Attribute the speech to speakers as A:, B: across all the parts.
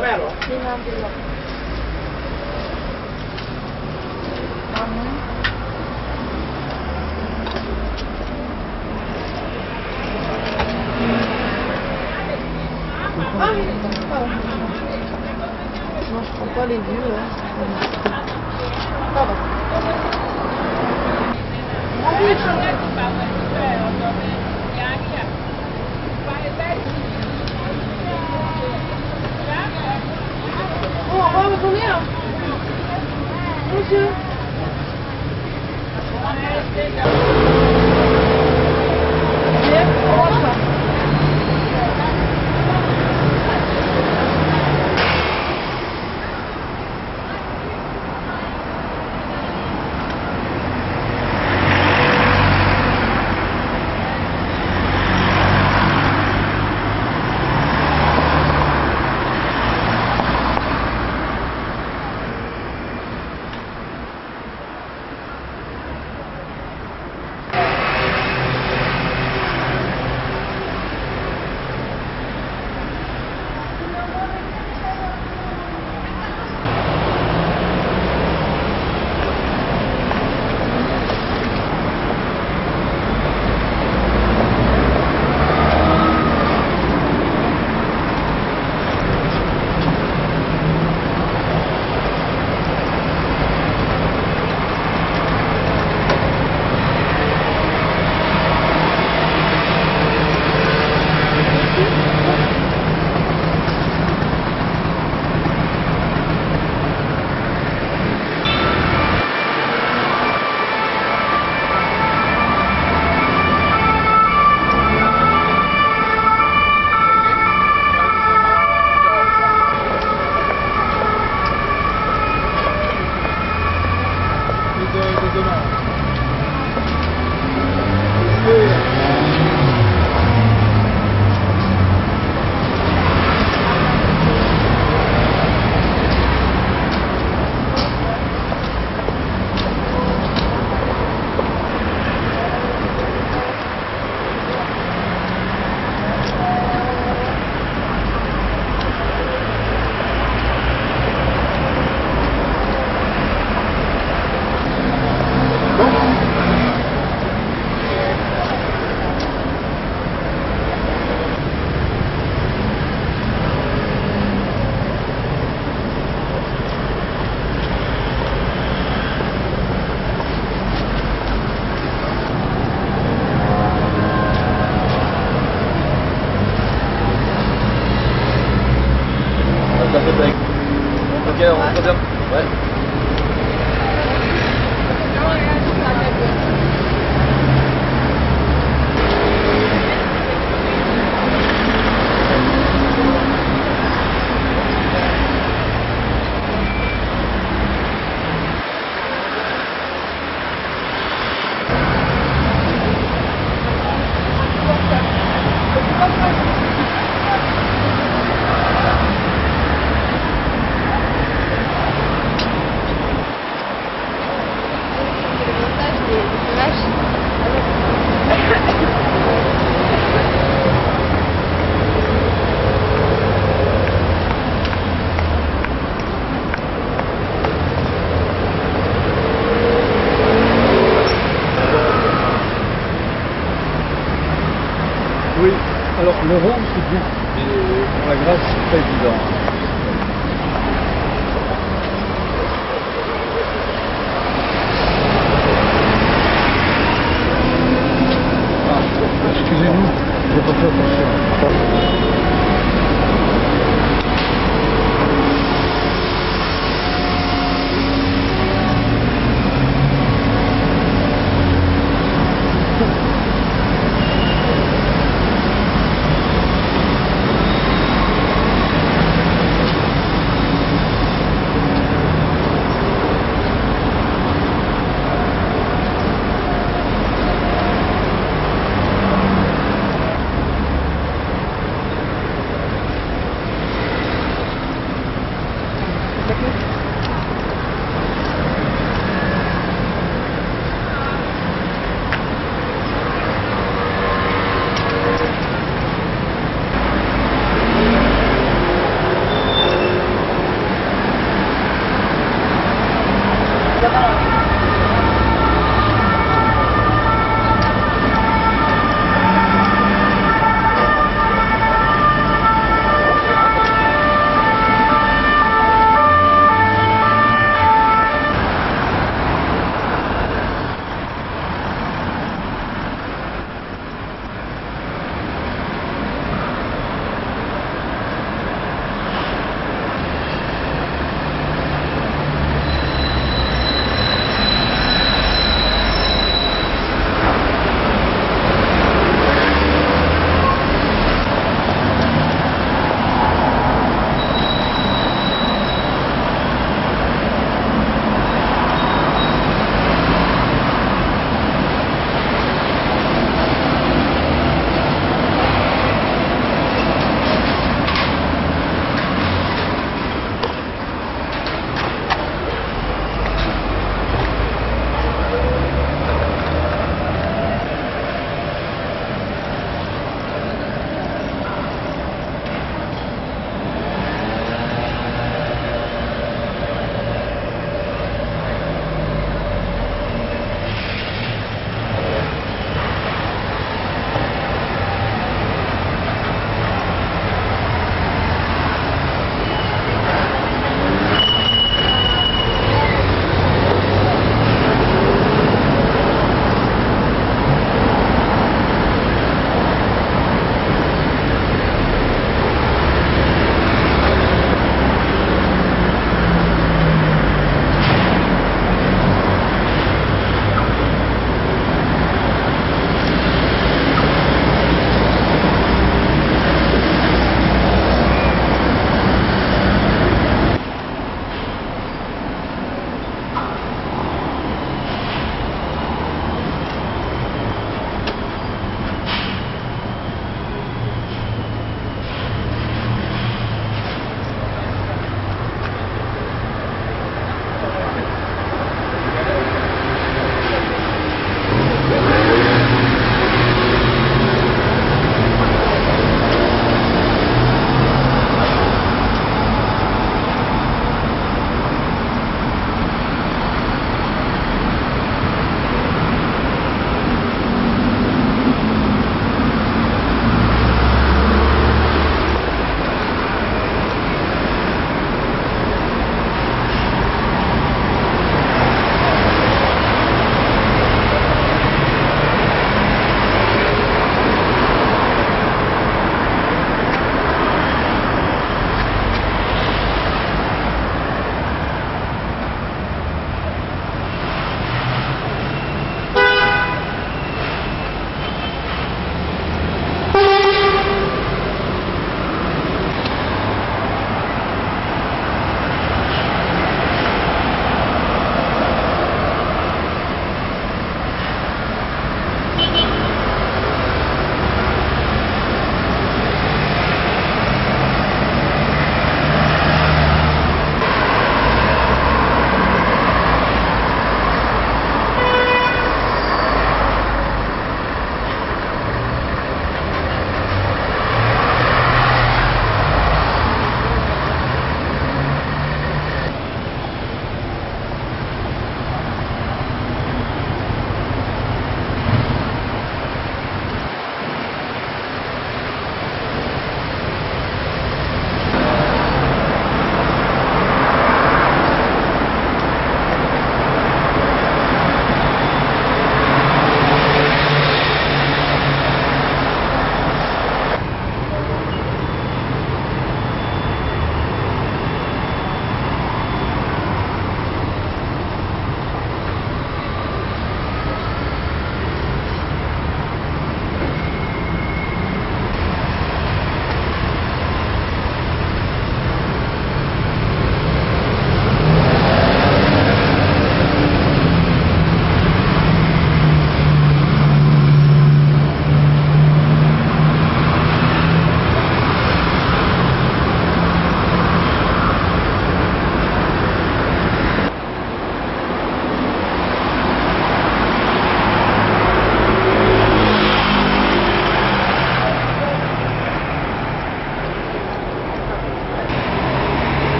A: vero?
B: Sì, no, bello. Non, je prends pas les vieux là. Ça va. Oh, on va retourner là. Monsieur. Bien, on rentre là.
C: Ok, on revient. Ouais.
D: Oui, alors le rond c'est bien, mais pour la grâce c'est pas évident. Ah, excusez-nous, j'ai pas fait attention.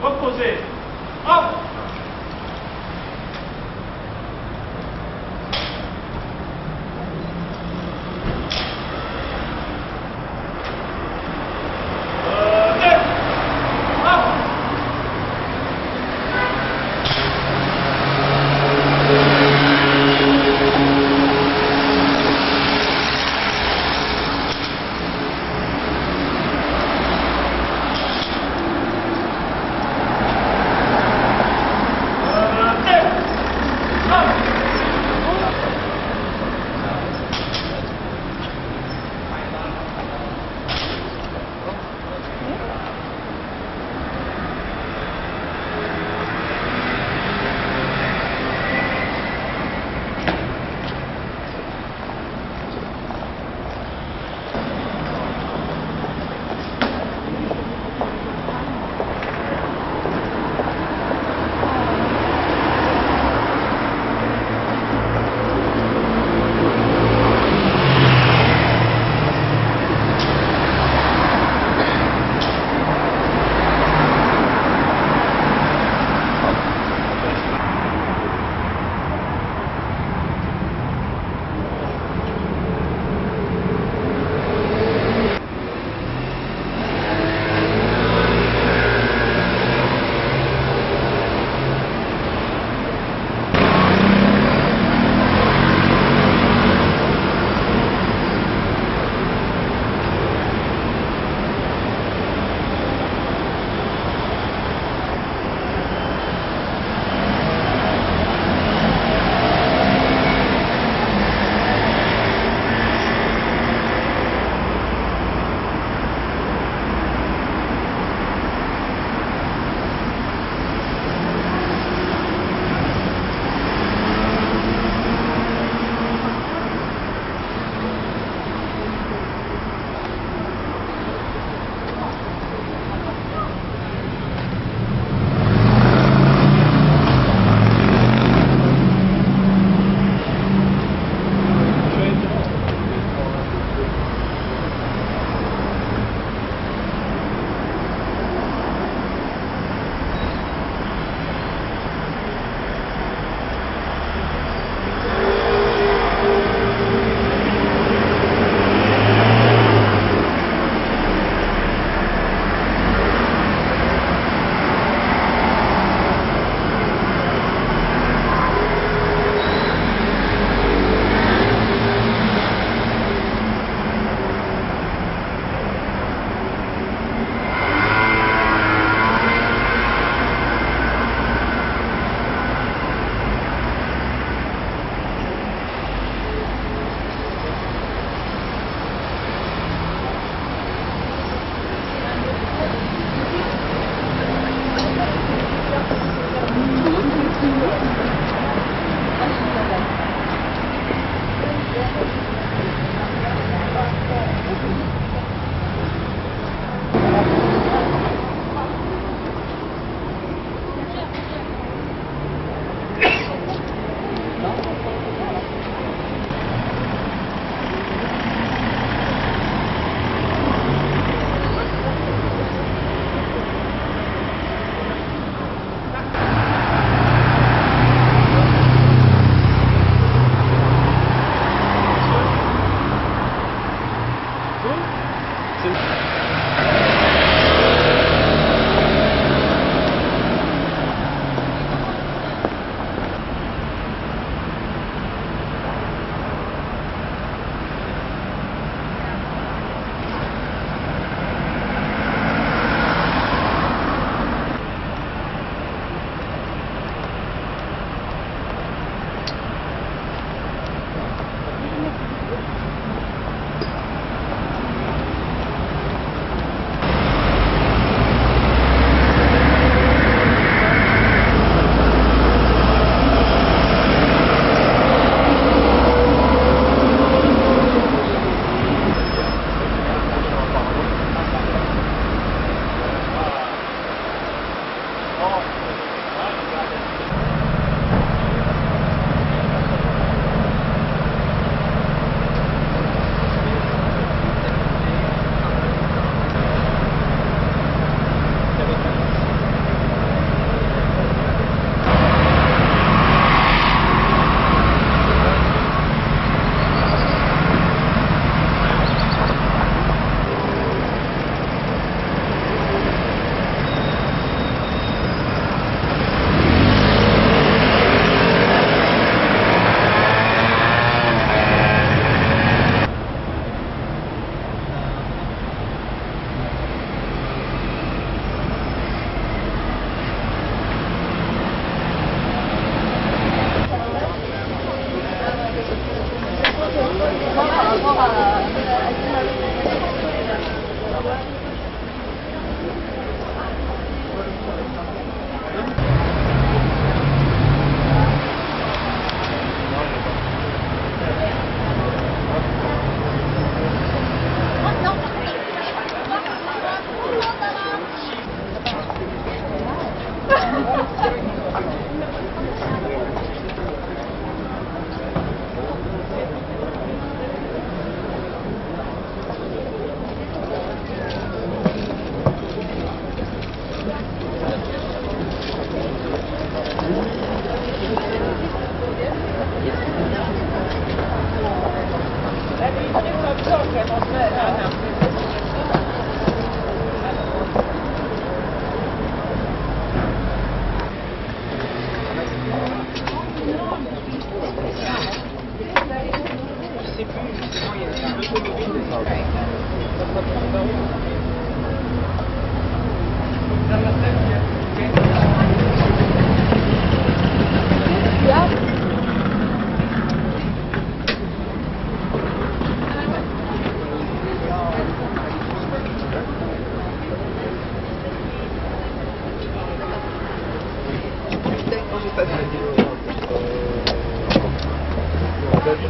A: Reposez. Hop.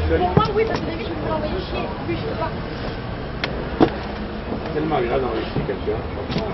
B: Pour moi, oui, parce que je peux l'envoyer chier. Puis je peux pas.
D: Tellement agréable d'enregistrer quelqu'un, franchement.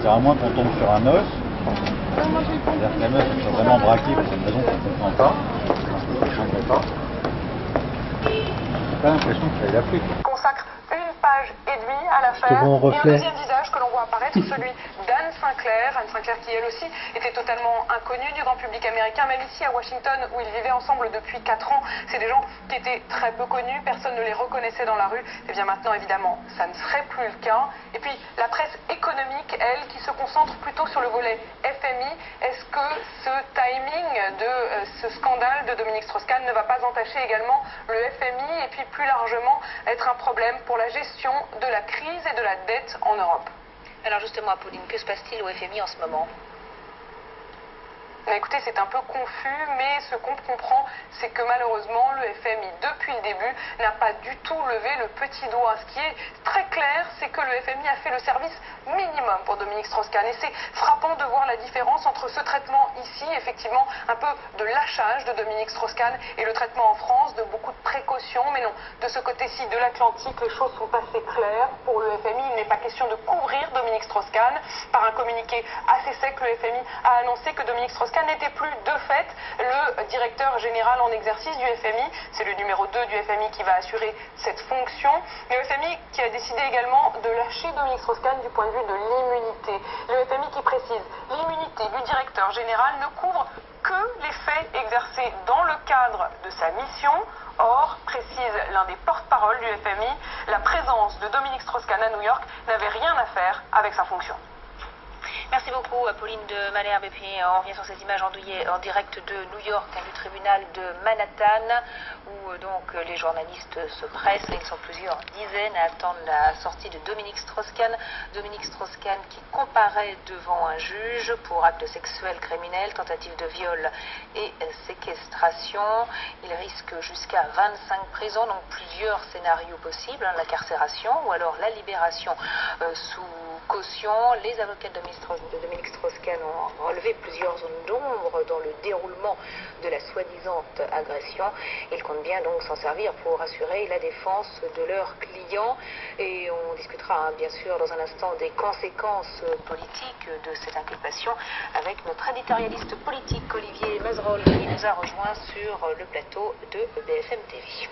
E: C'est à moins qu'on tombe sur un os, c'est-à-dire que la meuf elle soit vraiment braquée pour une raison qu'on ne comprend pas, j'ai pas l'impression qu'il ait la pris.
F: Consacre une page et demie à l'affaire,
B: bon
F: et un
B: reflet.
F: deuxième visage que l'on voit apparaître, celui d'Anne Sinclair. Anne Sinclair qui elle aussi était totalement inconnue du grand public américain, même ici à Washington où ils vivaient ensemble depuis 4 ans. C'est des gens qui étaient très peu connus, personne ne les reconnaissait dans la rue. Et bien maintenant évidemment ça ne serait plus le cas. Et puis la presse économique, elle, qui se concentre plutôt sur le volet FMI. Est-ce que ce timing de ce scandale de Dominique Strauss-Kahn ne va pas entacher également le FMI et puis plus largement être un problème pour la gestion de la crise et de la dette en Europe.
G: Alors justement, Apolline, que se passe-t-il au FMI en ce moment?
F: Écoutez, c'est un peu confus, mais ce qu'on comprend, c'est que malheureusement, le FMI, depuis le début, n'a pas du tout levé le petit doigt. Ce qui est très clair, c'est que le FMI a fait le service minimum pour Dominique Strauss-Kahn. Et c'est frappant de voir la différence entre ce traitement ici, effectivement, un peu de lâchage de Dominique Strauss-Kahn, et le traitement en France, de beaucoup de précautions. Mais non, de ce côté-ci de l'Atlantique, les choses sont assez claires. Pour le FMI, il n'est pas question de couvrir Dominique Strauss-Kahn. Par un communiqué assez sec, le FMI a annoncé que Dominique Strauss-Kahn n'était plus de fait le directeur général en exercice du FMI. C'est le numéro 2 du FMI qui va assurer cette fonction. Le FMI qui a décidé également de lâcher Dominique Strauss-Kahn du point de vue de l'immunité. Le FMI qui précise l'immunité du directeur général ne couvre que les faits exercés dans le cadre de sa mission. Or, précise l'un des porte-parole du FMI, la présence de Dominique Strauss-Kahn à New York n'avait rien à faire avec sa fonction.
G: Merci beaucoup, Apolline de Malherbe. Et puis on revient sur ces images en direct de New York, du tribunal de Manhattan, où donc les journalistes se pressent. Ils sont plusieurs dizaines à attendre la sortie de Dominique Strauss-Kahn. Dominique Strauss-Kahn qui comparaît devant un juge pour actes sexuels criminels, tentative de viol et séquestration. Il risque jusqu'à 25 prisons, donc plusieurs scénarios possibles, l'incarcération ou alors la libération sous caution. Les avocats de Dominique Strauss-Kahn ont relevé plusieurs zones d'ombre dans le déroulement de la soi-disant agression. Ils comptent bien donc s'en servir pour assurer la défense de leurs clients. Et on discutera bien sûr dans un instant des conséquences politiques de cette inculpation avec notre éditorialiste politique Olivier Mazerolle qui nous a rejoint sur le plateau de BFM TV.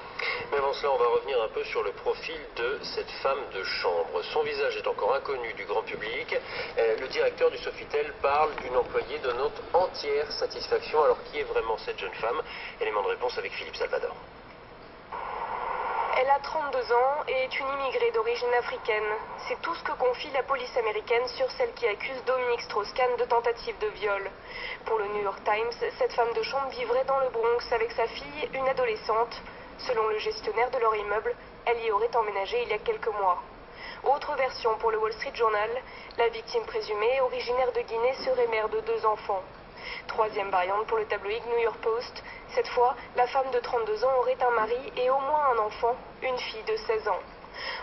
H: Mais avant cela, on va revenir un peu sur le profil de cette femme de chambre. Son visage est encore inconnu du grand public. Le directeur du Sofitel parle d'une employée de notre entière satisfaction. Alors qui est vraiment cette jeune femme? Élément de réponse avec Philippe Salvador.
I: Elle a 32 ans et est une immigrée d'origine africaine. C'est tout ce que confie la police américaine sur celle qui accuse Dominique Strauss-Kahn de tentative de viol. Pour le New York Times, cette femme de chambre vivrait dans le Bronx avec sa fille, une adolescente. Selon le gestionnaire de leur immeuble, elle y aurait emménagé il y a quelques mois. Autre version pour le Wall Street Journal, la victime présumée, originaire de Guinée, serait mère de 2 enfants. Troisième variante pour le tabloïd New York Post, cette fois, la femme de 32 ans aurait un mari et au moins un enfant, une fille de 16 ans.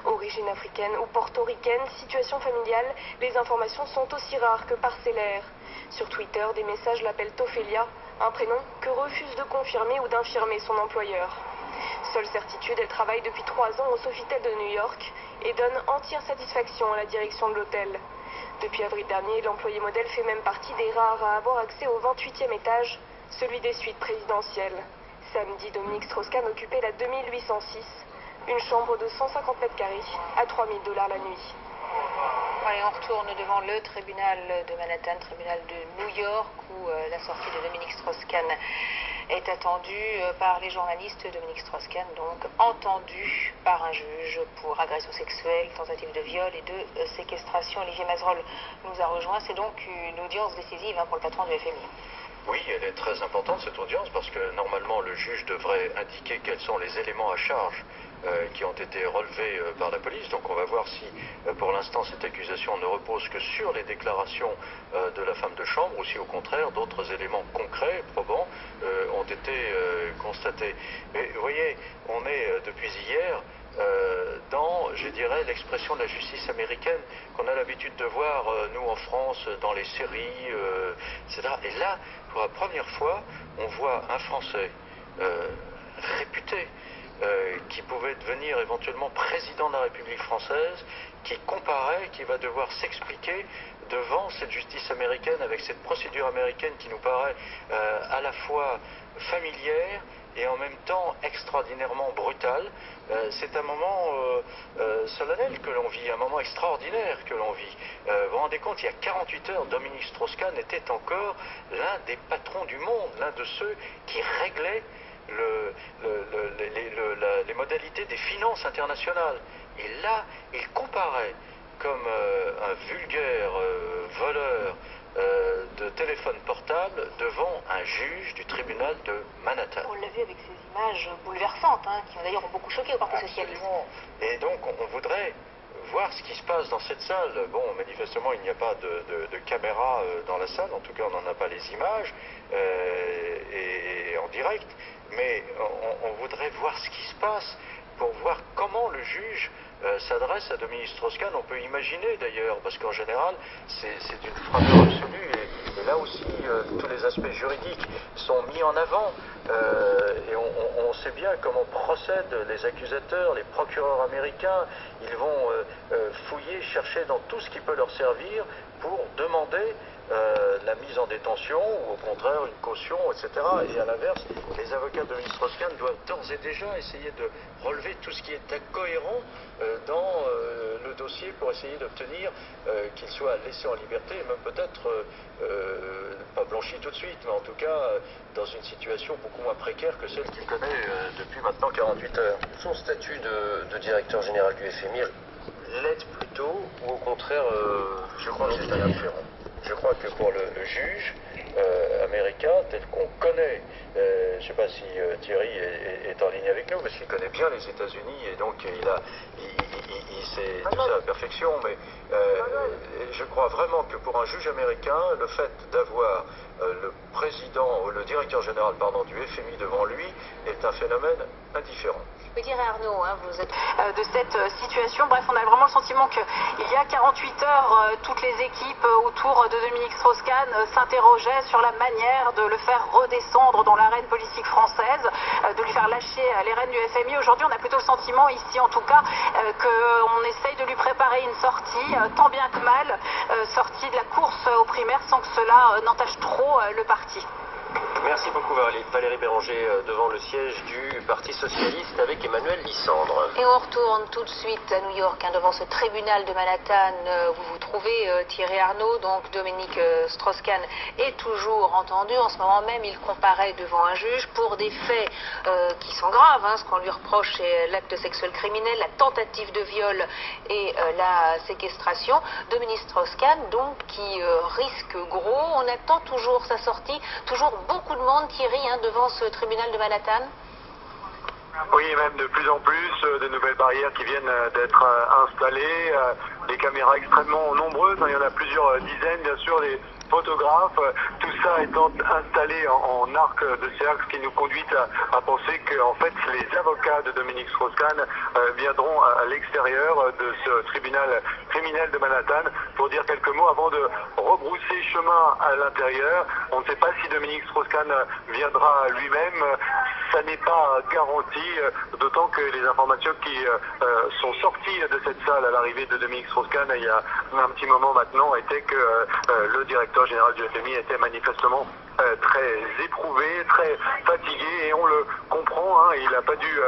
I: Origine africaine ou portoricaine, situation familiale, les informations sont aussi rares que parcellaires. Sur Twitter, des messages l'appellent Ophélia, un prénom que refuse de confirmer ou d'infirmer son employeur. Seule certitude, elle travaille depuis 3 ans au Sofitel de New York et donne entière satisfaction à la direction de l'hôtel. Depuis avril dernier, l'employé modèle fait même partie des rares à avoir accès au 28e étage, celui des suites présidentielles. Samedi, Dominique Strauss-Kahn occupait la 2806, une chambre de 150 mètres carrés à $3 000 la nuit.
G: Allez, on retourne devant le tribunal de Manhattan, tribunal de New York, où la sortie de Dominique Strauss-Kahn est attendue par les journalistes. Dominique Strauss-Kahn, donc, entendu par un juge pour agression sexuelle, tentative de viol et de séquestration. Olivier Mazerolle nous a rejoint. C'est donc une audience décisive pour le patron du FMI.
H: Oui, elle est très importante cette audience parce que normalement le juge devrait indiquer quels sont les éléments à charge qui ont été relevés par la police. Donc on va voir si pour l'instant cette accusation ne repose que sur les déclarations de la femme de chambre ou si au contraire d'autres éléments concrets, probants, ont été constatés. Mais vous voyez, on est depuis hier dans, je dirais, l'expression de la justice américaine qu'on a l'habitude de voir, nous en France, dans les séries, etc. Et là, pour la première fois, on voit un Français réputé, qui pouvait devenir éventuellement président de la République française, qui comparaît, qui va devoir s'expliquer devant cette justice américaine avec cette procédure américaine qui nous paraît à la fois familière et en même temps extraordinairement brutale. C'est un moment solennel que l'on vit, un moment extraordinaire que l'on vit. Vous vous rendez compte, il y a 48 heures, Dominique Strauss-Kahn était encore l'un des patrons du monde, l'un de ceux qui réglaient les modalités des finances internationales. Et là, il comparait comme un vulgaire voleur de téléphone portable devant un juge du tribunal de Manhattan.
G: On l'a vu avec ces images bouleversantes, hein, qui d'ailleurs ont beaucoup choqué au Parti socialiste.
H: Et donc on voudrait voir ce qui se passe dans cette salle. Bon, manifestement, il n'y a pas de caméra dans la salle, en tout cas, on n'en a pas les images et en direct, mais on voudrait voir ce qui se passe pour voir comment le juge s'adresse à Dominique Strauss-Kahn. On peut imaginer d'ailleurs, parce qu'en général, c'est d'une froideur absolue, et là aussi, tous les aspects juridiques sont mis en avant, et on sait bien comment procèdent les accusateurs, les procureurs américains. Ils vont fouiller, chercher dans tout ce qui peut leur servir pour demander la mise en détention ou au contraire une caution, etc. Et à l'inverse, les avocats de Dominique Strauss-Kahn doivent d'ores et déjà essayer de relever tout ce qui est incohérent dans le dossier pour essayer d'obtenir qu'il soit laissé en liberté et même peut-être pas blanchi tout de suite, mais en tout cas dans une situation beaucoup moins précaire que celle qu'il connaît depuis maintenant 48 heures.
C: Son statut de directeur général du FMI l'aide plutôt ou au contraire
H: je crois que c'est indifférent. Je crois que pour le juge américain tel qu'on connaît, je ne sais pas si Thierry est en ligne avec nous, parce qu'il connaît bien les États-Unis et donc il sait tout ça à perfection, mais je crois vraiment que pour un juge américain, le fait d'avoir le président ou le directeur général du FMI devant lui est un phénomène indifférent.
G: Thierry Arnaud, hein, vous êtes
I: de cette situation. Bref, on a vraiment le sentiment qu'il y a 48 heures, toutes les équipes autour de Dominique Strauss-Kahn s'interrogeaient sur la manière de le faire redescendre dans l'arène politique française, de lui faire lâcher les rênes du FMI. Aujourd'hui, on a plutôt le sentiment, ici en tout cas, qu'on essaye de lui préparer une sortie, tant bien que mal, sortie de la course aux primaires sans que cela n'entache trop le parti.
C: Merci beaucoup Valérie Béranger devant le siège du Parti Socialiste avec Emmanuel Lissandre.
G: Et on retourne tout de suite à New York, hein, devant ce tribunal de Manhattan où vous vous trouvez, Thierry Arnaud. Donc Dominique Strauss-Kahn est toujours entendu. En ce moment même, il comparaît devant un juge pour des faits qui sont graves. Hein. Ce qu'on lui reproche, c'est l'acte sexuel criminel, la tentative de viol et la séquestration. Dominique Strauss-Kahn, donc, qui risque gros. On attend toujours sa sortie, toujours beaucoup de monde, Thierry, hein, devant ce tribunal de Manhattan.
J: Oui, même de plus en plus, de nouvelles barrières qui viennent d'être installées, des caméras extrêmement nombreuses, hein, il y en a plusieurs dizaines, bien sûr, des photographes, tout ça étant installé en arc de cercle, ce qui nous conduit à penser que en fait les avocats de Dominique Strauss-Kahn viendront à l'extérieur de ce tribunal criminel de Manhattan pour dire quelques mots avant de rebrousser chemin à l'intérieur. On ne sait pas si Dominique Strauss-Kahn viendra lui-même, ça n'est pas garanti, d'autant que les informations qui sont sorties de cette salle à l'arrivée de Dominique Strauss-Kahn il y a un petit moment maintenant étaient que le directeur général du FMI était manifestement très éprouvé, très fatigué, et on le comprend, hein, il n'a pas dû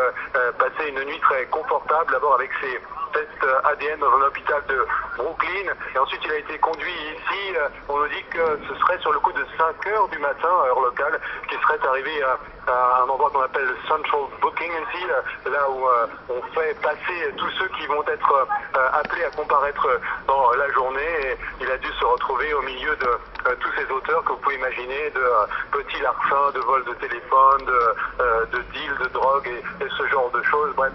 J: passer une nuit très confortable, d'abord avec ses tests ADN dans un hôpital de Brooklyn, et ensuite il a été conduit ici, on nous dit que ce serait sur le coup de 5 heures du matin, heure locale, qu'il serait arrivé à un endroit qu'on appelle le Central Booking ici, là où on fait passer tous ceux qui vont être appelés à comparaître dans la journée, et il a dû se retrouver au milieu de tous ces auteurs que vous pouvez imaginer, de petits larcins, de vols de téléphone, de deals de drogue et ce genre de choses. Bref,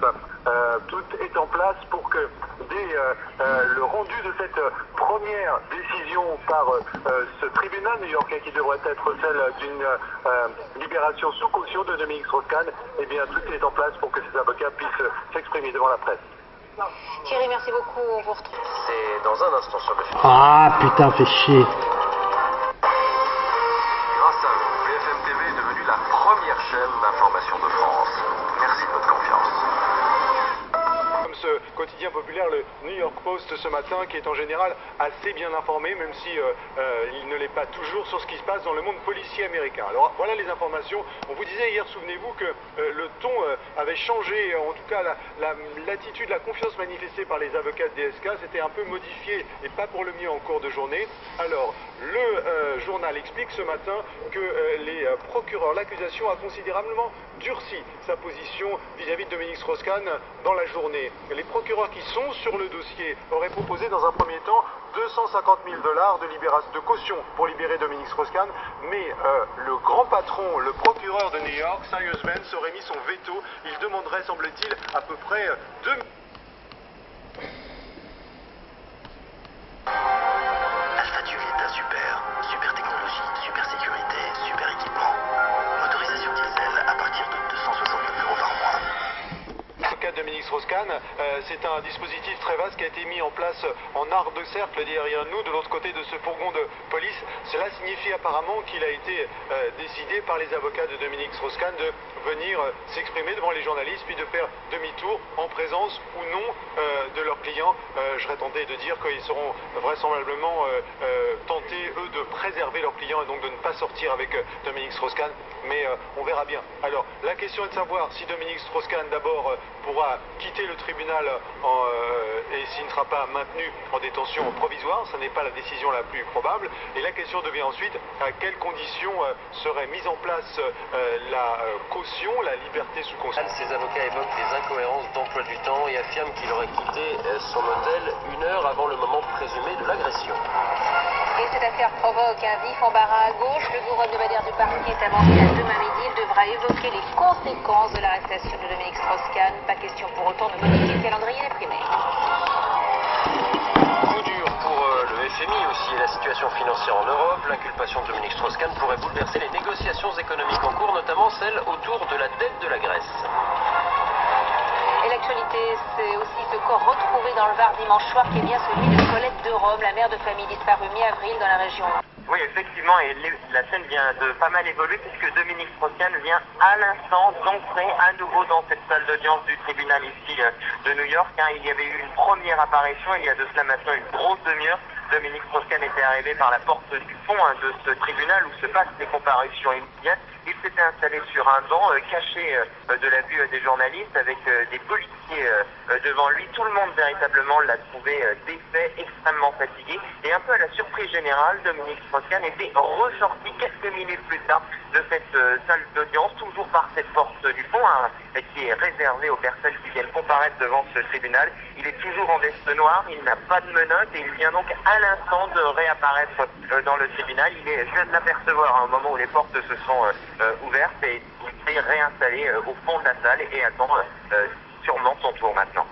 J: tout est en place pour que dès le rendu de cette première décision par ce tribunal new-yorkais qui devrait être celle d'une libération sous caution de Dominique Strauss-Kahn, eh bien tout est en place pour que ces avocats puissent s'exprimer devant la presse.
G: Thierry, merci beaucoup. On vous retrouve.
C: C'est dans un instant sur le film.
D: Ah putain, fait chier.
H: Grâce à vous, BFM TV est devenue la première chaîne d'information de France. Merci de votre confiance.
A: Comme ce quotidien populaire, le New York Post ce matin, qui est en général assez bien informé, même si il ne l'est pas toujours, sur ce qui se passe dans le monde policier américain. Alors voilà les informations. On vous disait hier, souvenez-vous, que le ton avait changé, en tout cas l'attitude, la confiance manifestée par les avocats de DSK s'était un peu modifiée, et pas pour le mieux en cours de journée. Alors le journal explique ce matin que les procureurs, l'accusation a considérablement durci sa position vis-à-vis de Dominique Strauss-Kahn dans la journée. Les procureurs procureurs qui sont sur le dossier auraient proposé dans un premier temps 250 000 $ de caution pour libérer Dominique Strauss-Kahn, mais le grand patron, le procureur de New York, Cyrus Vance, aurait mis son veto. Il demanderait, semble-t-il, à peu près 2 000 $.
K: Alpha Tuvilta super technologie, super sécurité, super équipement. Motorisation diesel à partir de 269 € par mois.
A: Dans le cas de Dominique Strauss-Kahn, c'est un dispositif très vaste qui a été mis en place en arc de cercle derrière nous, de l'autre côté de ce fourgon de police. Cela signifie apparemment qu'il a été décidé par les avocats de Dominique Strauss-Kahn de venir s'exprimer devant les journalistes, puis de faire demi-tour en présence ou non de leurs clients. Je serais tenté de dire qu'ils seront vraisemblablement tentés, eux, de préserver leurs clients et donc de ne pas sortir avec Dominique Strauss-Kahn, mais on verra bien. Alors, la question est de savoir si Dominique Strauss-Kahn, d'abord, pourra quitter le tribunal et s'il ne sera pas maintenu en détention provisoire. Ce n'est pas la décision la plus probable. Et la question devient ensuite à quelles conditions serait mise en place la caution, la liberté sous caution.
C: Ses avocats évoquent les incohérences d'emploi du temps et affirment qu'il aurait quitté son hôtel 1 heure avant le moment présumé de l'agression.
G: Et cette affaire provoque un vif embarras à gauche. Le bureau hebdomadaire du parti est avancé à demain midi. Il devra évoquer les conséquences de l'arrestation de Dominique Strauss-Kahn. Pas question pour autant de modifier le calendrier des primaires.
C: Coup dur pour le FMI aussi et la situation financière en Europe. L'inculpation de Dominique Strauss-Kahn pourrait bouleverser les négociations économiques en cours, notamment celle autour de la dette de la Grèce.
G: Et l'actualité, c'est aussi ce corps retrouvé dans le Var dimanche soir, qui est bien celui de Colette de Rome, la mère de famille disparue mi-avril dans la région.
L: Oui, effectivement, et la scène vient de pas mal évoluer puisque Dominique Strauss-Kahn vient à l'instant d'entrer à nouveau dans cette salle d'audience du tribunal ici de New York. Il y avait eu une première apparition, il y a de cela maintenant une grosse demi-heure. Dominique Strauss-Kahn était arrivé par la porte du fond de ce tribunal où se passent les comparutions immédiates. Il s'était installé sur un banc caché de la vue des journalistes avec des policiers devant lui. Tout le monde véritablement l'a trouvé défait, extrêmement fatigué. Et un peu à la surprise générale, Dominique Strauss-Kahn était ressorti quelques minutes plus tard de cette salle d'audience, toujours par cette porte du fond, qui est réservée aux personnes qui viennent comparaître devant ce tribunal. Il est toujours en veste noire, il n'a pas de menottes et il vient donc à l'instant de réapparaître dans le tribunal. Il vient de l'apercevoir au moment où les portes se sont ouvertes et il s'est réinstallé au fond de la salle et attend sûrement son tour maintenant.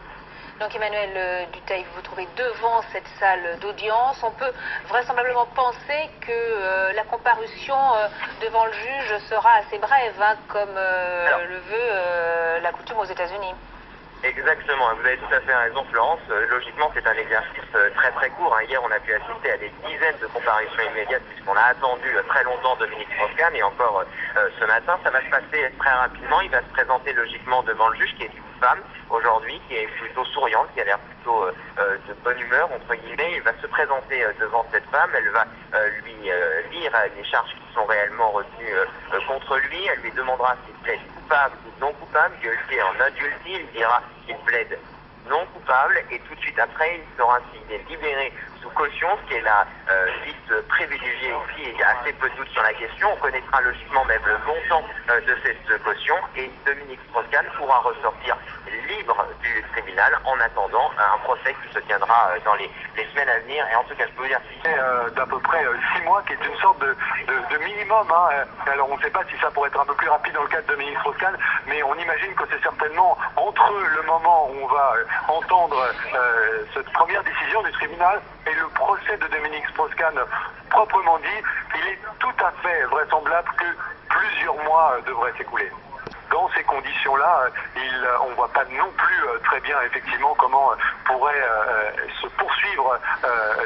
G: Donc Emmanuel Dutheil, vous vous trouvez devant cette salle d'audience. On peut vraisemblablement penser que la comparution devant le juge sera assez brève, comme le veut la coutume aux États-Unis.
L: Exactement, vous avez tout à fait raison Florence, logiquement c'est un exercice très très court. Hier on a pu assister à des dizaines de comparutions immédiates puisqu'on a attendu très longtemps Dominique Strauss-Kahn et encore ce matin ça va se passer très rapidement. Il va se présenter logiquement devant le juge qui est une femme aujourd'hui, qui est plutôt souriante, qui a l'air plutôt de bonne humeur entre guillemets. Il va se présenter devant cette femme, elle va lui lire les charges qui sont réellement retenues contre lui, elle lui demandera s'il plaide coupable ou non coupable, guilty en not guilty, il dira qu'il plaide non coupable et tout de suite après il sera libéré sous caution, ce qui est la liste privilégiée ici et il y a assez peu de doute sur la question. On connaîtra logiquement même le montant de cette caution et Dominique Strauss-Kahn pourra ressortir libre du tribunal en attendant un procès qui se tiendra dans les semaines à venir. Et en tout cas je peux vous dire
J: d'à peu près 6 mois qui est une sorte de minimum. Alors on ne sait pas si ça pourrait être un peu plus rapide dans le cas de Dominique Strauss-Kahn, mais on imagine que c'est certainement entre le moment où on va entendre cette première décision du tribunal et le procès de Dominique Strauss-Kahn proprement dit, il est tout à fait vraisemblable que plusieurs mois devraient s'écouler. Dans ces conditions-là, on ne voit pas non plus très bien effectivement comment pourraient se poursuivre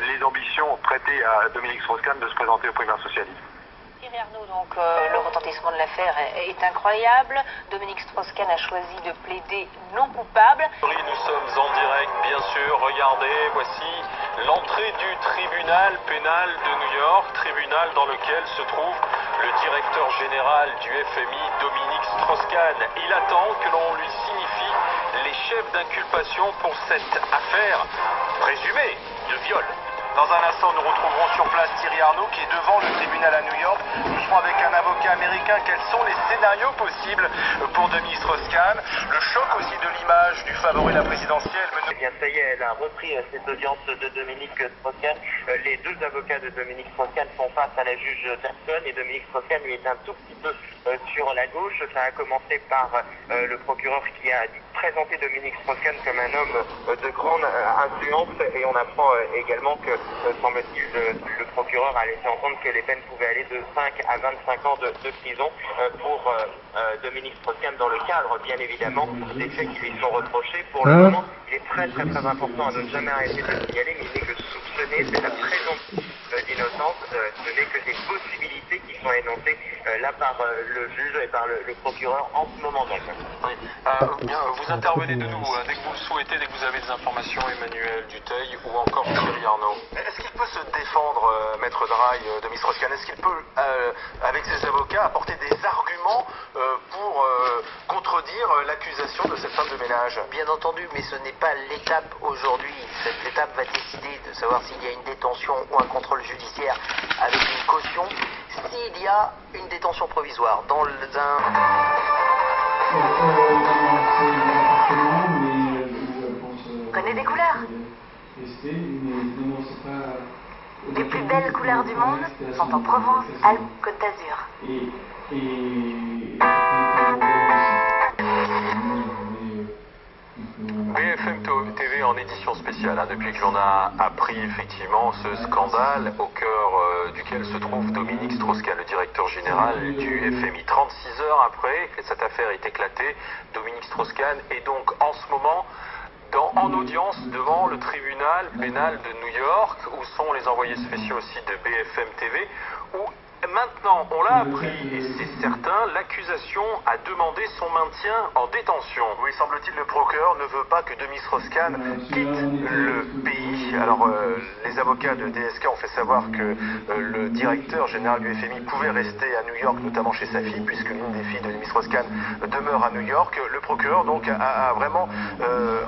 J: les ambitions prêtées à Dominique Strauss-Kahn de se présenter aux primaires socialistes.
G: Thierry Arnaud, donc le retentissement de l'affaire est incroyable. Dominique Strauss-Kahn a choisi de plaider non coupable.
M: Oui, nous sommes en direct, bien sûr. Regardez, voici l'entrée du tribunal pénal de New York, tribunal dans lequel se trouve le directeur général du FMI, Dominique Strauss-Kahn. Il attend que l'on lui signifie les chefs d'inculpation pour cette affaire présumée de viol.
N: Dans un instant, nous retrouverons sur place Thierry Arnaud qui est devant le tribunal à New York. Nous serons avec un avocat américain. Quels sont les scénarios possibles pour Dominique Strauss-Kahn? Le choc aussi de l'image du favori de la présidentielle.
L: Eh bien, ça y est, elle a repris cette audience de Dominique Strauss-Kahn. Les deux avocats de Dominique Strauss-Kahn font face à la juge Jackson et Dominique Strauss-Kahn lui est un tout petit peu sur la gauche. Ça a commencé par le procureur qui a présenté Dominique Strauss-Kahn comme un homme de grande influence et on apprend également que, semble-t-il, le procureur a laissé entendre que les peines pouvaient aller de 5 à 25 ans de prison pour Dominique Strauss-Kahn dans le cadre, bien évidemment, des faits qui lui sont reprochés. Pour le moment, il est très important à ne jamais arrêter de le signaler, mais il n'est que soupçonné, c'est la présomption d'innocence, ce n'est que des possibilités qui sont énoncées là par le juge et par le procureur en ce moment même.
M: Oui. Bien, vous intervenez de nouveau dès que vous le souhaitez, dès que vous avez des informations, Emmanuel Dutheil ou encore Thierry Arnaud.
N: Est-ce qu'il peut se défendre, Maître Draille, Dominique Strauss-Kahn? Est-ce qu'il peut, avec ses avocats, apporter des arguments pour contredire l'accusation de cette femme de ménage?
O: Bien entendu, mais ce n'est pas l'étape aujourd'hui. Cette étape va décider de savoir s'il y a une détention ou un contrôle judiciaire avec une caution, s'il y a une détention provisoire dans
P: Connais des couleurs? Les plus belles couleurs du monde sont en Provence, Alpes, Côte d'Azur.
M: BFM TV en édition spéciale, depuis que l'on a appris effectivement ce scandale au cœur duquel se trouve Dominique Strauss-Kahn, le directeur général du FMI. 36 heures après que cette affaire est éclatée, Dominique Strauss-Kahn est donc en ce moment en audience devant le tribunal pénal de New York, où sont les envoyés spéciaux aussi de BFM TV, où maintenant, on l'a appris, et c'est certain, l'accusation a demandé son maintien en détention.
N: Oui, semble-t-il, le procureur ne veut pas que Dominique Strauss-Kahn quitte le pays. Alors, les avocats de DSK ont fait savoir que le directeur général du FMI pouvait rester à New York, notamment chez sa fille, puisque l'une des filles de Dominique Strauss-Kahn demeure à New York. Le procureur, donc, a vraiment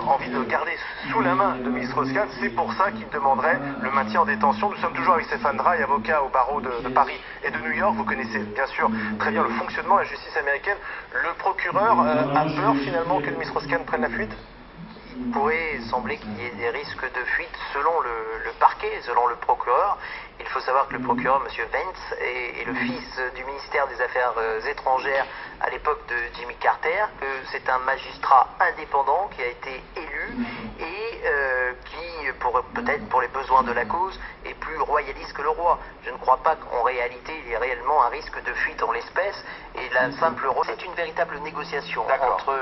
N: envie de garder sous la main Dominique Strauss-Kahn. C'est pour ça qu'il demanderait le maintien en détention. Nous sommes toujours avec Stéphane Draille, avocat au barreau de Paris et de New York. Vous connaissez bien sûr très bien le fonctionnement de la justice américaine. Le procureur a peur finalement que Dominique Strauss-Kahn prenne la fuite?
O: Il pourrait sembler qu'il y ait des risques de fuite selon le parquet, selon le procureur. Il faut savoir que le procureur, M. Vance, est le fils du ministère des Affaires étrangères à l'époque de Jimmy Carter, que c'est un magistrat indépendant qui a été élu et qui, peut-être pour les besoins de la cause, est plus royaliste que le roi. Je ne crois pas qu'en réalité il y ait réellement un risque de fuite en l'espèce, et la simple c'est une véritable négociation entre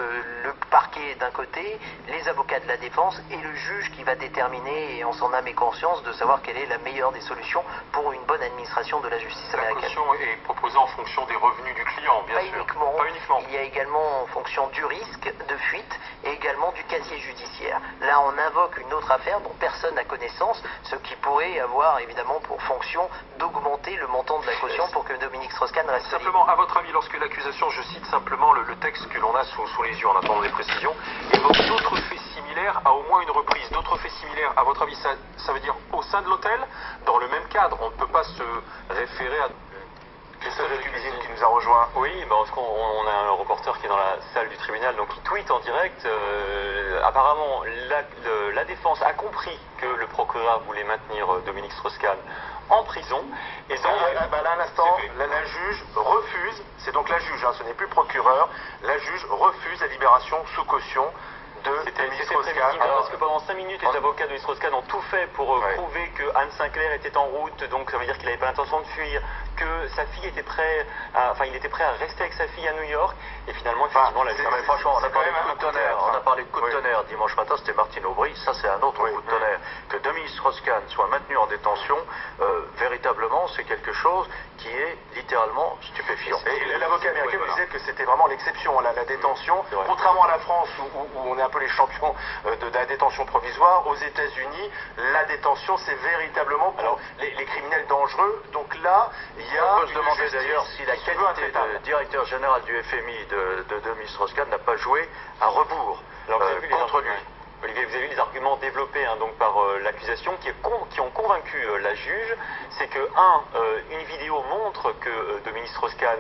O: le parquet d'un côté, les avocats de la défense et le juge qui va déterminer, et en son âme et conscience, de savoir quelle est la meilleure des solutions pour une bonne administration de la justice américaine.
M: La caution est proposée en fonction des revenus du client, bien sûr.
O: Pas uniquement. Il y a également en fonction du risque de fuite et également du casier judiciaire. Là, on invoque une autre affaire dont personne n'a connaissance, ce qui pourrait avoir évidemment pour fonction d'augmenter le montant de la caution pour que Dominique Strauss-Kahn reste libre.
M: Simplement, à votre avis, lorsque l'accusation, je cite simplement le texte que l'on a sous les yeux en attendant des précisions, évoque d'autres faits similaires à au moins une reprise, d'autres faits similaires, à votre avis, ça veut dire au sein de l'hôtel, dans le même cadre? On ne peut pas se référer à...
N: Christophe Cuisine qui nous a rejoint.
Q: Oui, on a un reporter qui est dans la salle du tribunal, donc il tweet en direct. Apparemment, la défense a compris que le procureur voulait maintenir Dominique Strauss-Kahn en prison. Et donc,
N: là, à l'instant, la juge refuse, c'est donc la juge, ce n'est plus le procureur, la juge refuse la libération sous caution de Dominique Strauss-Kahn.
Q: Parce que pendant 5 minutes, les avocats de Dominique Strauss-Kahn ont tout fait pour prouver que Anne Sinclair était en route, donc ça veut dire qu'il n'avait pas l'intention de fuir, que sa fille était prêt il était prêt à rester avec sa fille à New York, et finalement, effectivement,
H: franchement, on a parlé de coup de tonnerre, on a parlé de coup de tonnerre dimanche matin, c'était Martine Aubry, ça c'est un autre coup de tonnerre. Que Dominique Strauss-Kahn soit maintenu en détention, véritablement, c'est quelque chose qui est littéralement stupéfiant.
N: Et l'avocat américain disait que c'était vraiment l'exception, la détention, contrairement à la France où on est un peu les champions de la détention provisoire. Aux États-Unis, la détention, c'est véritablement pour les criminels dangereux. Donc là, il y a...
H: On peut se demander d'ailleurs si la qualité de directeur général du FMI de Dominique Strauss-Kahn n'a pas joué à rebours contre lui.
Q: Olivier, vous avez vu les arguments développés donc par l'accusation qui ont convaincu la juge. C'est que, une vidéo montre que Dominique Strauss-Kahn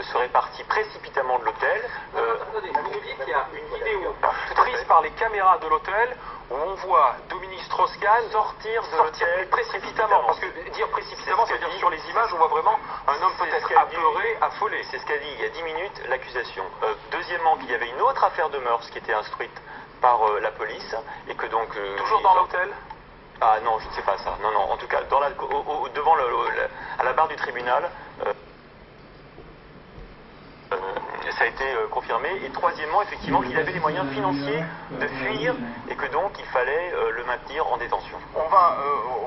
Q: serait parti précipitamment de l'hôtel.
M: Attendez, vous nous dites qu'il y a une vidéo prise par les caméras de l'hôtel où on voit Dominique Strauss-Kahn sortir de l'hôtel précipitamment. Parce que dire précipitamment, ça veut dire sur les images, on voit vraiment un homme peut-être apeuré, affolé.
Q: C'est ce qu'a dit il y a 10 minutes l'accusation. Deuxièmement, qu'il y avait une autre affaire de mœurs qui était instruite par la police et que donc...
M: Toujours dans l'hôtel?
Q: Ah non, je ne sais pas ça. Non, non, en tout cas, devant à la barre du tribunal... ça a été confirmé. Et troisièmement, effectivement, qu'il avait les moyens financiers de fuir et que donc il fallait le maintenir en détention.
N: On va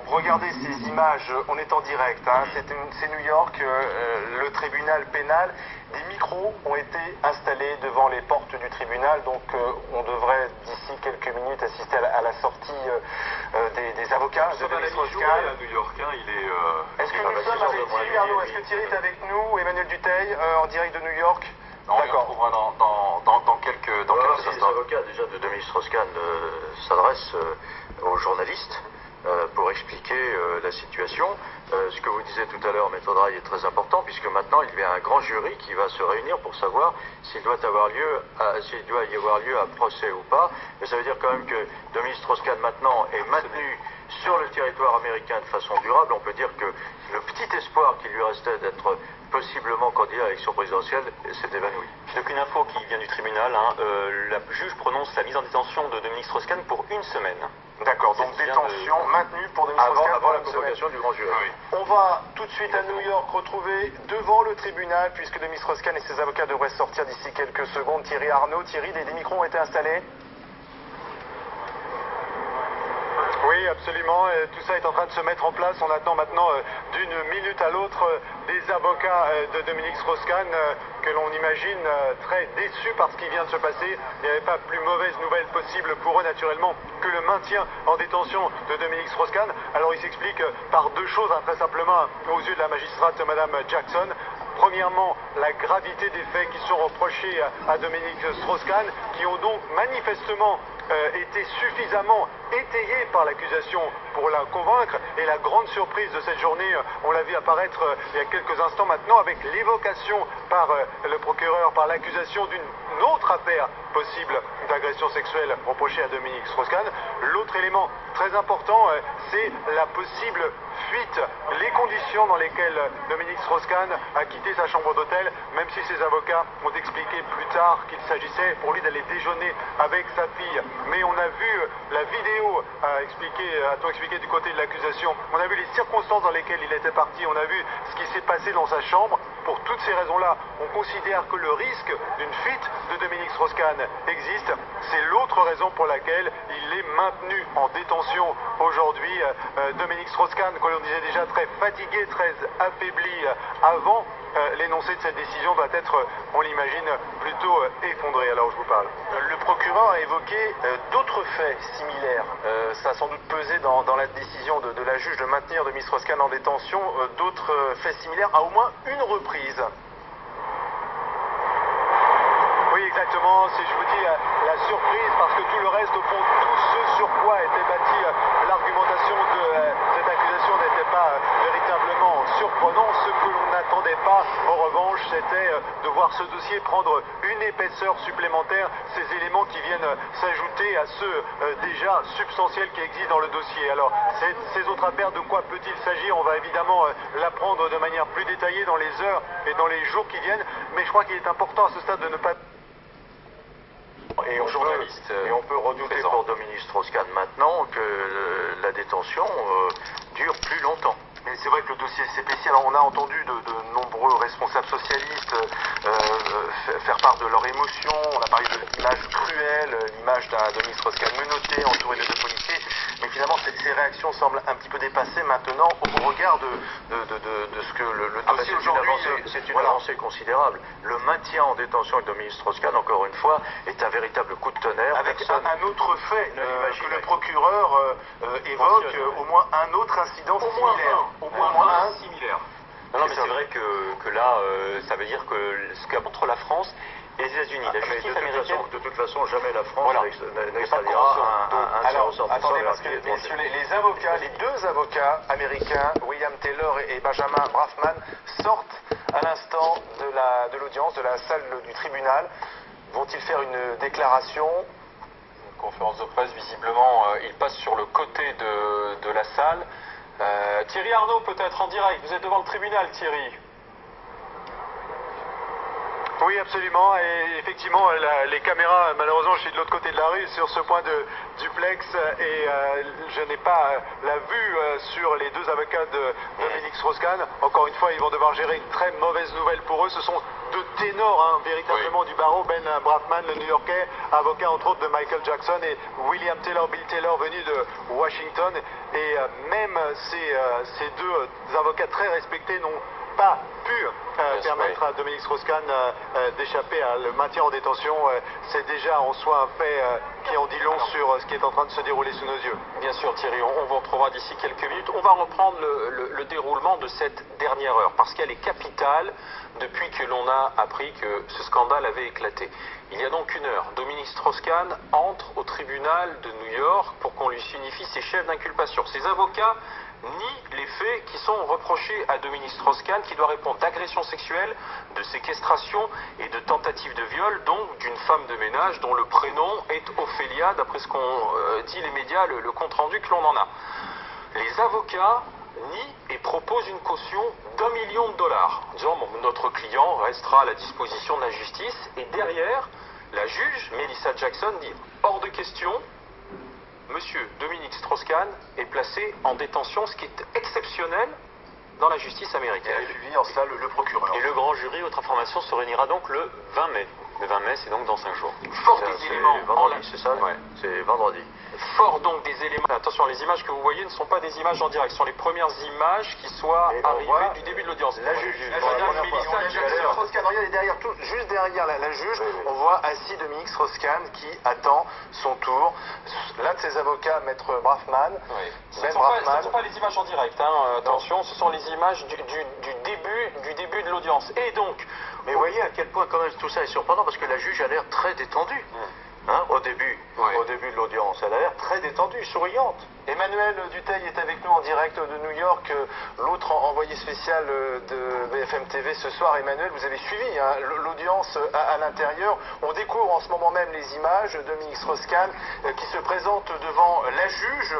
N: regarder ces images, on est en direct, hein. C'est New York, le tribunal pénal. Des micros ont été installés devant les portes du tribunal, donc on devrait d'ici quelques minutes assister à la sortie des avocats de Dominique Strauss-Kahn.
M: À New York, hein, il est...
N: Est-ce que nous sommes avec Thierry Arnaud? Est-ce que Thierry est avec nous? Emmanuel Dutheil, en direct de New York?
H: On le retrouvera dans quelques instants. Les avocats déjà de Dominique Strauss-Kahn s'adressent aux journalistes pour expliquer la situation. Ce que vous disiez tout à l'heure, Maître Drahi, est très important puisque maintenant il y a un grand jury qui va se réunir pour savoir s'il doit y avoir lieu à procès ou pas. Mais ça veut dire quand même que Dominique Strauss-Kahn maintenant est maintenu sur le territoire américain de façon durable. On peut dire que le petit espoir qui lui restait d'être possiblement candidat à l'élection présidentielle s'est évanoui.
Q: Donc une info qui vient du tribunal, la juge prononce la mise en détention de Dominique Strauss-Kahn pour 1 semaine.
N: D'accord, donc détention maintenue pour Dominique Strauss-Kahn
H: avant la convocation du grand jury.
N: Oui. On va tout de suite à New York retrouver devant le tribunal, puisque Dominique Strauss-Kahn et ses avocats devraient sortir d'ici quelques secondes, Thierry Arnaud. Thierry, des micros ont été installés?
A: Oui, absolument. Et tout ça est en train de se mettre en place. On attend maintenant d'une minute à l'autre des avocats de Dominique Strauss-Kahn que l'on imagine très déçus par ce qui vient de se passer. Il n'y avait pas plus mauvaise nouvelle possible pour eux, naturellement, que le maintien en détention de Dominique Strauss-Kahn. Alors il s'explique par deux choses, très simplement, aux yeux de la magistrate Madame Jackson. Premièrement, la gravité des faits qui sont reprochés à Dominique Strauss-Kahn, qui ont donc manifestement été suffisamment étayés par l'accusation pour la convaincre. Et la grande surprise de cette journée, on l'a vu apparaître il y a quelques instants maintenant, avec l'évocation par le procureur, par l'accusation d'une autre affaire possible d'agression sexuelle reprochée à Dominique Strauss-Kahn. L'autre élément très important, c'est la possible fuite, les conditions dans lesquelles Dominique Strauss-Kahn a quitté sa chambre d'hôtel, même si ses avocats ont expliqué plus tard qu'il s'agissait pour lui d'aller déjeuner avec sa fille. Mais on a vu la vidéo, a-t-on expliqué du côté de l'accusation, on a vu les circonstances dans lesquelles il était parti, on a vu ce qui s'est passé dans sa chambre. Pour toutes ces raisons-là, on considère que le risque d'une fuite de Dominique Strauss-Kahn existe. C'est l'autre raison pour laquelle il est maintenu en détention aujourd'hui. Dominique Strauss-Kahn, que l'on disait déjà très fatigué, très affaibli avant l'énoncé de cette décision, doit être, on l'imagine, plutôt effondré. Alors je vous parle.
N: Le procureur a évoqué d'autres faits similaires. Ça a sans doute pesé dans la décision de la juge de maintenir Dominique Strauss-Kahn en détention. D'autres faits similaires à au moins une reprise.
A: Oui, exactement. C'est, je vous dis, la surprise, parce que tout le reste, au fond, tout ce sur quoi était bâtie l'argumentation de cette accusation n'était pas véritablement surprenant. Ce que l'on n'attendait pas, en revanche, c'était de voir ce dossier prendre une épaisseur supplémentaire, ces éléments qui viennent s'ajouter à ceux déjà substantiels qui existent dans le dossier. Alors, ces autres affaires, de quoi peut-il s'agir? On va évidemment l'apprendre de manière plus détaillée dans les heures et dans les jours qui viennent, mais je crois qu'il est important à ce stade de ne pas...
H: Et on peut redouter pour Dominique Strauss-Kahn maintenant que la détention dure plus longtemps.
N: Mais c'est vrai que le dossier s'épaissit. Alors on a entendu de nombreux responsables socialistes faire part de leurs émotions. On a parlé de l'image cruelle, l'image d'un Dominique Strauss-Kahn menotté, entouré de deux policiers. Mais finalement, ces réactions semblent un petit peu dépassées maintenant au regard de ce que le dossier aujourd'hui...
H: C'est une avancée considérable. Le maintien en détention de Dominique Strauss-Kahn, encore une fois, est un véritable coup de tonnerre.
N: Avec un autre fait que le procureur évoque, au moins un autre incident similaire.
M: Au moins un similaire.
Q: Non, mais c'est vrai que là, ça veut dire que ce qu'apporte la France et les États-Unis. La justice américaine...
N: De toute façon, jamais la France
Q: Voilà.
N: n'extradiera un
R: Alors,
N: ressortissant
R: attendez, parce
N: américain
R: que
N: étranger.
R: messieurs, les avocats, les deux avocats américains, William Taylor et Benjamin Brafman, sortent à l'instant de l'audience, de la salle du tribunal. Vont-ils faire une déclaration?
M: Une conférence de presse, visiblement, il passe sur le côté de la salle. Thierry Arnaud, peut-être en direct. Vous êtes devant le tribunal, Thierry.
A: Oui, absolument. Et effectivement, les caméras, malheureusement, je suis de l'autre côté de la rue, sur ce point de duplex, et je n'ai pas la vue sur les deux avocats de Dominique Strauss-Kahn. Encore une fois, ils vont devoir gérer une très mauvaise nouvelle pour eux. Ce sont deux ténors, véritablement, du barreau. Ben Brafman, le New-Yorkais, avocat entre autres de Michael Jackson, et William Taylor, Bill Taylor, venu de Washington. Et même ces deux avocats très respectés n'ont pas pu permettre à Dominique Strauss-Kahn d'échapper à le maintien en détention. C'est déjà en soi un fait qui en dit long sur ce qui est en train de se dérouler sous nos yeux.
M: Bien sûr, Thierry, on vous retrouvera d'ici quelques minutes. On va reprendre le déroulement de cette dernière heure, parce qu'elle est capitale depuis que l'on a appris que ce scandale avait éclaté. Il y a donc une heure, Dominique Strauss-Kahn entre au tribunal de New York pour qu'on lui signifie ses chefs d'inculpation. Ses avocats nient les faits qui sont reprochés à Dominique Strauss-Kahn, qui doit répondre d'agression sexuelle, de séquestration et de tentative de viol, donc d'une femme de ménage dont le prénom est Ophélia, d'après ce qu'ont dit les médias, le compte-rendu que l'on en a. Les avocats nient et proposent une caution d'1 million de dollars, disant notre client restera à la disposition de la justice, et derrière, la juge, Melissa Jackson, dit hors de question. Monsieur Dominique Strauss-Kahn est placé en détention, ce qui est exceptionnel dans la justice américaine.
R: Et suivi en cela le procureur.
Q: Et le grand jury, autre information, se réunira donc le 20 mai. Le 20 mai, c'est donc dans 5 jours.
M: Fort des éléments.
N: Vendredi, c'est ça? Ouais. C'est vendredi.
M: Fort donc des éléments. Attention, les images que vous voyez ne sont pas des images en direct. Ce sont les premières images qui soient arrivées du début de l'audience.
R: La juge, regardez derrière, juste derrière la juge, on voit assis Dominique Strauss-Kahn qui attend son tour. L'un de ses avocats, maître Brafman.
M: Ce ne sont pas les images en direct, attention, ce sont les images du début de l'audience. Et donc,
N: mais vous voyez à quel point quand même tout ça est surprenant, parce que la juge a l'air très détendue. Au début de l'audience, elle a l'air très détendue, souriante.
R: Emmanuel Dutheil est avec nous en direct de New York, l'autre envoyé spécial de BFM TV ce soir. Emmanuel, vous avez suivi l'audience à l'intérieur. On découvre en ce moment même les images de Dominique Strauss-Kahn qui se présente devant la juge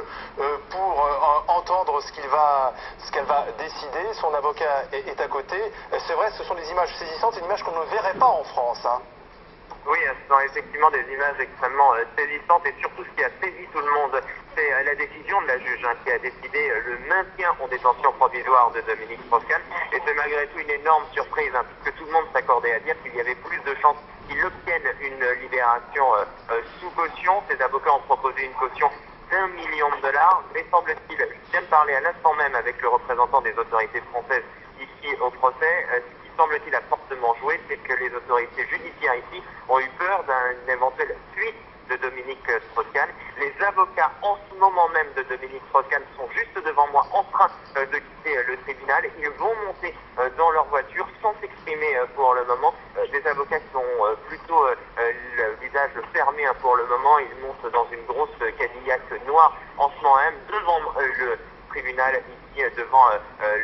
R: pour entendre ce qu'elle va décider. Son avocat est à côté. C'est vrai, ce sont des images saisissantes, une image qu'on ne verrait pas en France.
L: Oui, ce sont effectivement des images extrêmement saisissantes, et surtout ce qui a saisi tout le monde, c'est la décision de la juge qui a décidé le maintien en détention provisoire de Dominique Strauss-Kahn. Et c'est malgré tout une énorme surprise, puisque tout le monde s'accordait à dire qu'il y avait plus de chances qu'il obtienne une libération sous caution. Ses avocats ont proposé une caution d'1 million de dollars, mais semble-t-il, je viens de parler à l'instant même avec le représentant des autorités françaises ici au procès, semble-t-il a fortement joué, c'est que les autorités judiciaires ici ont eu peur d'une éventuelle fuite de Dominique Strauss-Kahn. Les avocats en ce moment même de Dominique Strauss-Kahn sont juste devant moi en train de quitter le tribunal. Ils vont monter dans leur voiture sans s'exprimer pour le moment. Des avocats qui ont plutôt le visage fermé pour le moment. Ils montent dans une grosse Cadillac noire en ce moment même devant le tribunal ici devant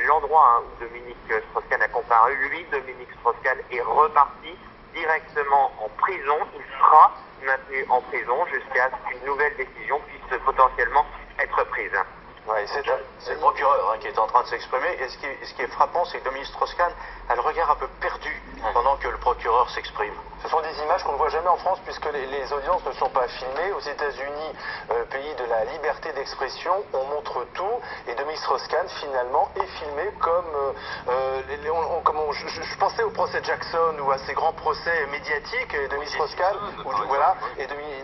L: l'endroit où Dominique Strauss-Kahn a comparu. Lui, Dominique Strauss-Kahn, est reparti directement en prison. Il sera maintenu en prison jusqu'à ce qu'une nouvelle décision puisse potentiellement être prise.
N: Ouais, c'est le procureur qui est en train de s'exprimer. Et ce qui est frappant, c'est que Dominique Strauss-Kahn a le regard un peu perdu pendant que le procureur s'exprime.
R: Ce sont des images qu'on ne voit jamais en France, puisque les audiences ne sont pas filmées. Aux États-Unis, pays de la liberté d'expression, on montre tout. Et Dominique Strauss-Kahn, finalement, est filmé comme... je pensais au procès Jackson ou à ces grands procès médiatiques. Et Dominique Strauss-Kahn,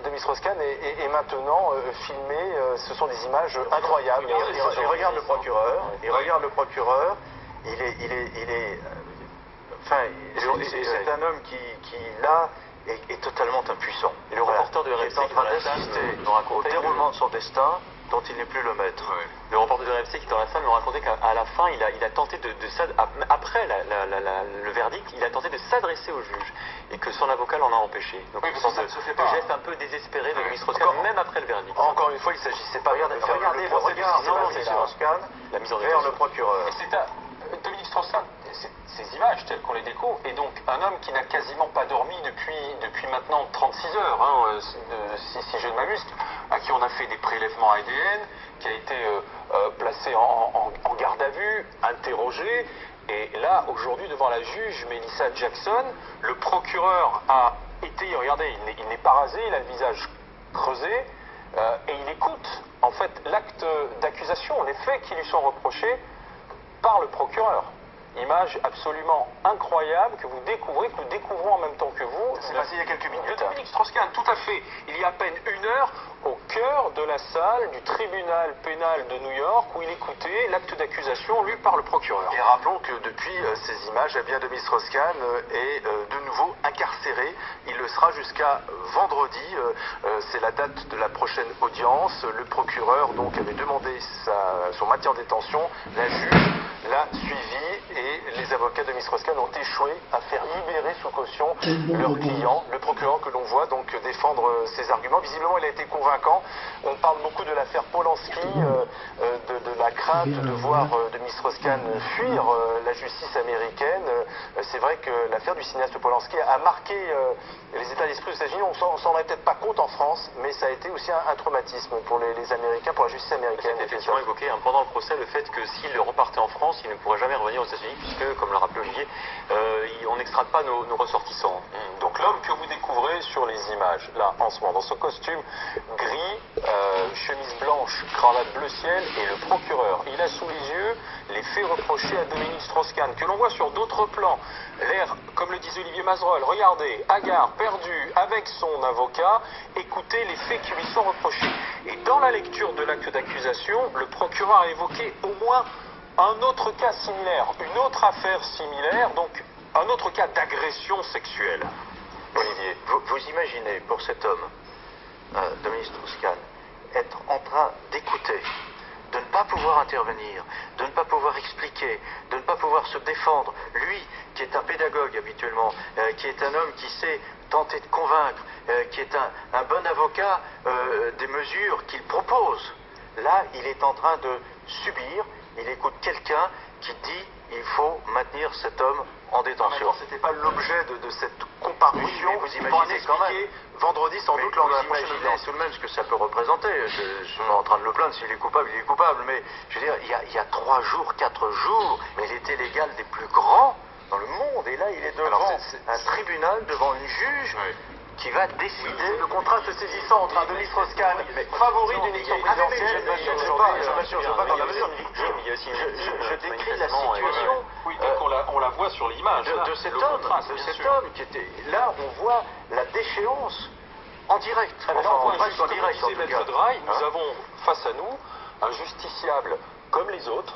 R: Dominique Strauss-Kahn est maintenant filmé. Ce sont des images incroyables.
N: Il regarde le procureur. C'est un homme qui là est totalement impuissant.
Q: Et le reporter de RMC
N: est en train d'assister au déroulement de son destin, dont il n'est plus le maître.
Q: Le reporter de RMC qui est dans la salle me racontait qu'à la fin, il a tenté après le verdict, il a tenté de s'adresser au juge et que son avocat l'en a empêché. Donc
R: oui, ça ne se fait pas.
Q: Le geste un peu désespéré de Dominique Strauss-Kahn, même après le verdict.
R: Encore une fois, il ne s'agissait pas de faire
N: regardez le regard de Dominique Strauss-Kahn vers le procureur.
M: Dominique Strauss-Kahn, ces images telles qu'on les découvre, et donc un homme qui n'a quasiment pas dormi depuis maintenant 36 heures, hein, si je ne m'abuse, à qui on a fait des prélèvements ADN, qui a été placé en garde à vue, interrogé, et là, aujourd'hui, devant la juge Melissa Jackson, le procureur a été, regardez, il n'est pas rasé, il a le visage creusé, et il écoute, en fait, l'acte d'accusation, les faits qui lui sont reprochés par le procureur. Image absolument incroyable que vous découvrez, que nous découvrons en même temps que vous.
R: C'est passé il y a quelques minutes.
M: De Dominique Strauss-Kahn, tout à fait. Il y a à peine une heure, au cœur de la salle du tribunal pénal de New York, où il écoutait l'acte d'accusation lu par le procureur.
R: Et rappelons que depuis ces images, eh bien, Dominique Strauss-Kahn est de nouveau incarcéré. Il le sera jusqu'à vendredi. C'est la date de la prochaine audience. Le procureur donc avait demandé son maintien en détention. La juge l'a suivi et les avocats de Dominique Strauss-Kahn ont échoué à faire libérer sous caution leur client, le procureur que l'on voit donc défendre ses arguments. Visiblement, il a été convaincant. On parle beaucoup de l'affaire Polanski, de la crainte de voir Dominique Strauss-Kahn fuir la justice américaine. C'est vrai que l'affaire du cinéaste Polanski a marqué les états d'esprit aux États-Unis. On s'en rendait peut-être pas compte en France, mais ça a été aussi un traumatisme pour les Américains, pour la justice américaine.
Q: C'est effectivement évoqué pendant le procès le fait que s'il repartait en France, il ne pourrait jamais revenir aux États-Unis, puisque, comme le rappelait Olivier, on n'extrade pas nos ressortissants.
M: Donc l'homme que vous découvrez sur les images, là, en ce moment, dans son costume gris, chemise blanche, cravate bleu ciel, et le procureur. Il a sous les yeux les faits reprochés à Dominique Strauss-Kahn, que l'on voit sur d'autres plans. L'air, comme le disait Olivier Mazerolle, regardez, hagard, perdu, avec son avocat, écoutez les faits qui lui sont reprochés. Et dans la lecture de l'acte d'accusation, le procureur a évoqué au moins un autre cas similaire, une autre affaire similaire, donc un autre cas d'agression sexuelle.
N: Olivier, vous imaginez pour cet homme, Dominique Strauss-Kahn, être en train d'écouter, de ne pas pouvoir intervenir, de ne pas pouvoir expliquer, de ne pas pouvoir se défendre, lui qui est un pédagogue habituellement, qui est un homme qui sait tenter de convaincre, qui est un bon avocat des mesures qu'il propose. Là, il est en train de subir, il écoute quelqu'un qui dit il faut maintenir cet homme en détention.
R: Ce n'était pas l'objet de cette comparution.
N: Oui, vous imaginez quand même.
R: Vendredi, sans doute, lors de la prochaine audience.
N: Tout de même ce que ça peut représenter. Je suis en train de le plaindre. S'il est coupable, il est coupable. Mais je veux dire, il y a 3 jours, 4 jours, il était légal des plus grands dans le monde. Et là, il est devant un tribunal, devant une juge. Qui va décider.
R: Le contraste saisissant entre un Dominique Strauss-Kahn favori d'une élection présidentielle.
N: Je décris la situation.
M: Oui, on la voit sur l'image.
N: De cet homme qui était. Là, on voit la déchéance en direct.
M: Presque en direct. Maître Draille, nous avons face à nous un justiciable comme les autres,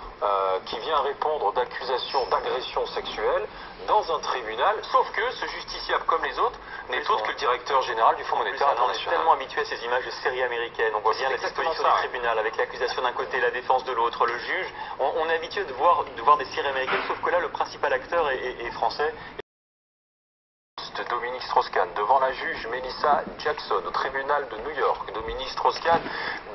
M: qui vient répondre d'accusations d'agression sexuelle dans un tribunal, sauf que ce justiciable comme les autres n'est autre que le directeur général du Fonds monétaire international.
Q: On est tellement habitué à ces images de séries américaines, on voit bien la disposition du tribunal avec l'accusation d'un côté, la défense de l'autre, le juge, on est habitué de voir des séries américaines, sauf que là le principal acteur est français.
M: Dominique Strauss-Kahn devant la juge Melissa Jackson au tribunal de New York. Dominique Strauss-Kahn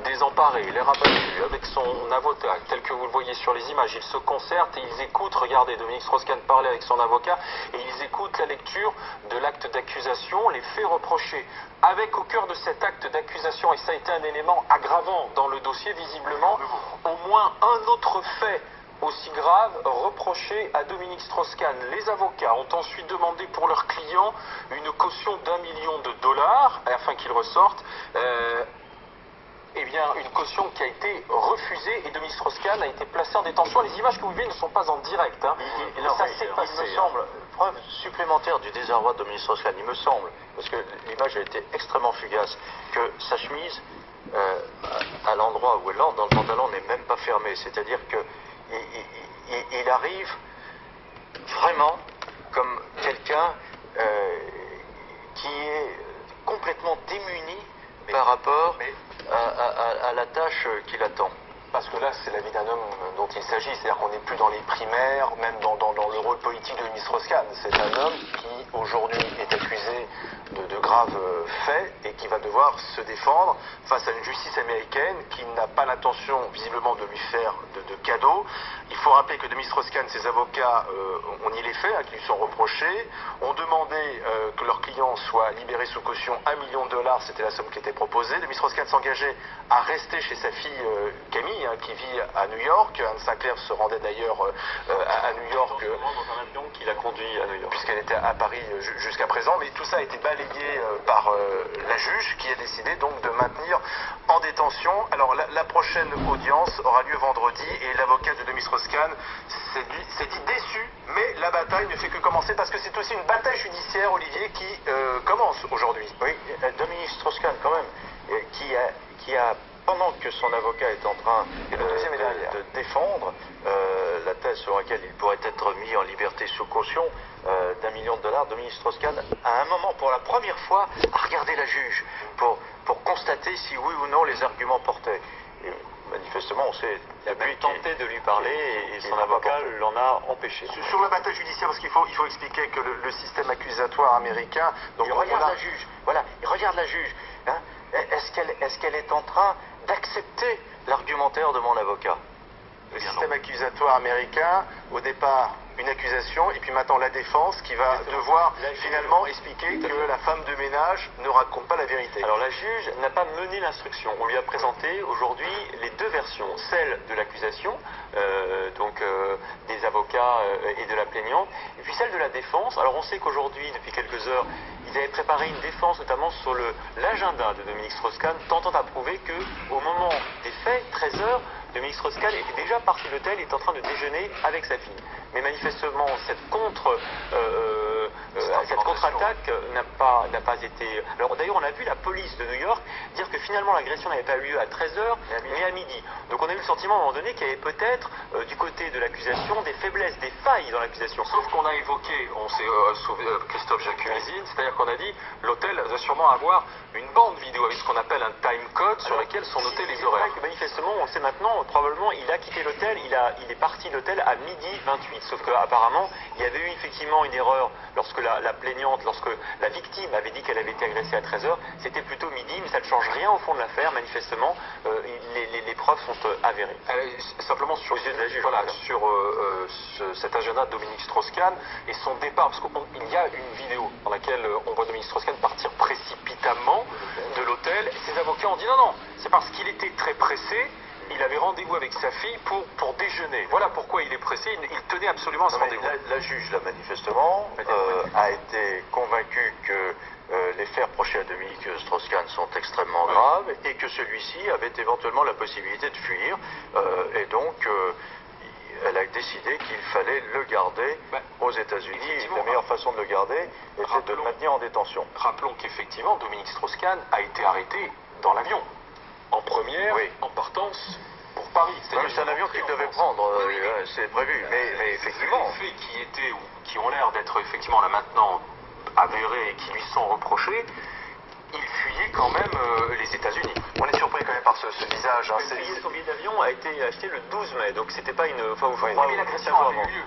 M: désemparé, l'air abattu avec son avocat, tel que vous le voyez sur les images. Ils se concertent et ils écoutent, regardez, Dominique Strauss-Kahn parler avec son avocat et ils écoutent la lecture de l'acte d'accusation, les faits reprochés. Avec au cœur de cet acte d'accusation, et ça a été un élément aggravant dans le dossier visiblement, au moins un autre fait aussi grave reproché à Dominique Strauss-Kahn. Les avocats ont ensuite demandé pour leurs clients une caution d'1 million de dollars afin qu'ils ressortent. Eh bien, une caution qui a été refusée et Dominique Strauss-Kahn a été placé en détention. Les images que vous voyez ne sont pas en direct. Ça s'est passé.
N: Il me semble, preuve supplémentaire du désarroi de Dominique Strauss-Kahn, il me semble, parce que l'image a été extrêmement fugace, que sa chemise, à l'endroit où elle entre dans le pantalon, n'est même pas fermée. C'est-à-dire que il arrive vraiment comme quelqu'un qui est complètement démuni par rapport à la tâche
R: tâche qui l'attend. Parce que là, c'est la vie d'un homme dont il s'agit. C'est-à-dire qu'on n'est plus dans les primaires, même dans le rôle politique de Dominique Strauss-Kahn. C'est un homme qui, aujourd'hui, est accusé de graves faits et qui va devoir se défendre face à une justice américaine qui n'a pas l'intention, visiblement, de lui faire de cadeaux. Il faut rappeler que Dominique Strauss-Kahn, ses avocats, ont nié les faits qui lui sont reprochés, ont demandé que leur client soit libéré sous caution $1 million, c'était la somme qui était proposée. Dominique Strauss-Kahn s'engageait à rester chez sa fille Camille, qui vit à New York. Anne Sinclair se rendait d'ailleurs à New York.
Q: Dans un avion qui l'a conduit à New York.
R: Puisqu'elle était à Paris jusqu'à présent, mais tout ça a été balayé par la juge qui a décidé donc de maintenir en détention. Alors la prochaine audience aura lieu vendredi et l'avocat de Dominique Strauss-Kahn s'est dit déçu, mais la bataille ne fait que commencer parce que c'est aussi une bataille judiciaire, Olivier, qui commence aujourd'hui.
N: Oui, Dominique Strauss-Kahn quand même, qui a pendant que son avocat est en train de défendre la thèse sur laquelle il pourrait être mis en liberté sous caution d'$1 million, Dominique Strauss-Kahn a un moment, pour la première fois, a regardé la juge pour constater si oui ou non les arguments portaient. Et, manifestement, on sait...
Q: Il a même tenté de lui parler et son avocat l'en a empêché.
R: Sur la bataille judiciaire, parce qu'il faut expliquer que le système accusatoire américain...
N: Donc il regarde la juge, voilà, il regarde la juge. Hein. Est-ce qu'elle est en train d'accepter l'argumentaire de mon avocat?
R: Le système accusatoire américain, au départ, une accusation, et puis maintenant la défense qui va devoir finalement expliquer que la femme de ménage ne raconte pas la vérité.
Q: Alors la juge n'a pas mené l'instruction. On lui a présenté aujourd'hui les deux versions, celle de l'accusation, des avocats et de la plaignante, et puis celle de la défense. Alors on sait qu'aujourd'hui, depuis quelques heures, ils avaient préparé une défense notamment sur l'agenda de Dominique Strauss-Kahn, tentant à prouver qu'au moment des faits, 13 heures, Dominique Strauss-Kahn était déjà parti de l'hôtel et est en train de déjeuner avec sa fille. Mais manifestement, cette contre-attaque n'a pas été... Alors d'ailleurs, on a vu la police de New York dire que finalement l'agression n'avait pas eu lieu à 13h, mais à midi. Donc on a eu le sentiment à un moment donné qu'il y avait peut-être, du côté de l'accusation, des faiblesses, des failles dans l'accusation.
R: Sauf qu'on a évoqué, on s'est Christophe Jacques-Cuisine, c'est-à-dire qu'on a dit l'hôtel doit sûrement avoir une bande vidéo avec ce qu'on appelle un time code sur lequel sont notés les horaires.
Q: Que manifestement, on sait maintenant, probablement, il a quitté l'hôtel, il est parti de l'hôtel à midi 28. Sauf qu'apparemment, il y avait eu effectivement une erreur lorsque la plaignante, lorsque la victime avait dit qu'elle avait été agressée à 13h. C'était plutôt midi, mais ça ne change rien au fond de l'affaire. Manifestement, les preuves sont avérées.
R: Simplement sur cet agenda de Dominique Strauss-Kahn et son départ, parce qu'il y a une vidéo dans laquelle on voit Dominique Strauss-Kahn partir précipitamment de l'hôtel. Ses avocats ont dit non, c'est parce qu'il était très pressé. Il avait rendez-vous avec sa fille pour déjeuner. Voilà pourquoi il est pressé. Il tenait absolument à ce rendez-vous.
N: La juge, là, manifestement, a été convaincue que les faits reprochés à Dominique Strauss-Kahn sont extrêmement graves et que celui-ci avait éventuellement la possibilité de fuir. Et donc, elle a décidé qu'il fallait le garder aux États-Unis. La meilleure façon de le garder était de le maintenir en détention.
R: Rappelons qu'effectivement, Dominique Strauss-Kahn a été arrêté dans l'avion. En première, en partance pour Paris.
N: C'est un avion qu'il devait prendre, c'est prévu. Mais effectivement.
R: Les faits qui ont l'air d'être effectivement là maintenant avérés et qui lui sont reprochés, il fuyait quand même les États-Unis. On est surpris quand même par ce visage.
Q: Son billet d'avion a été acheté le 12 mai, donc c'était pas une...
R: mais l'agression a eu lieu.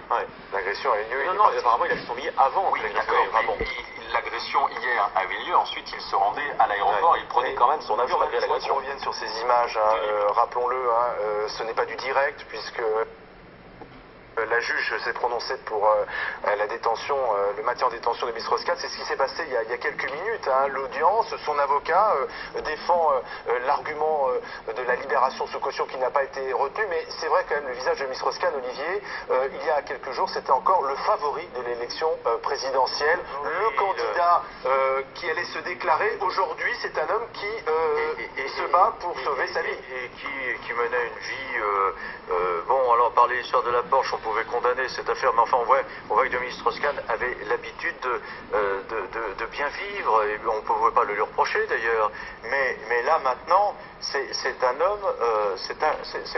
N: L'agression a eu lieu.
Q: Non, apparemment il a acheté son billet avant.
R: Oui, d'accord. L'agression hier avait lieu, ensuite il se rendait à l'aéroport, il prenait quand même son avion malgré l'agression. On revient sur ces images, rappelons-le, ce n'est pas du direct puisque... La juge s'est prononcée pour la détention, le maintien en détention de Dominique Strauss-Kahn. C'est ce qui s'est passé il y a quelques minutes. L'audience, son avocat défend l'argument de la libération sous caution qui n'a pas été retenu. Mais c'est vrai quand même, le visage de Dominique Strauss-Kahn, Olivier, il y a quelques jours, c'était encore le favori de l'élection présidentielle. Le candidat qui allait se déclarer. Aujourd'hui, c'est un homme qui se bat pour sauver sa vie.
N: Et qui menait une vie... bon, alors par l'histoire de la Porsche, on pouvait condamner cette affaire, mais enfin on voit que Dominique Strauss-Kahn avait l'habitude de bien vivre, et on ne pouvait pas le lui reprocher d'ailleurs, mais là maintenant, c'est un homme, c'est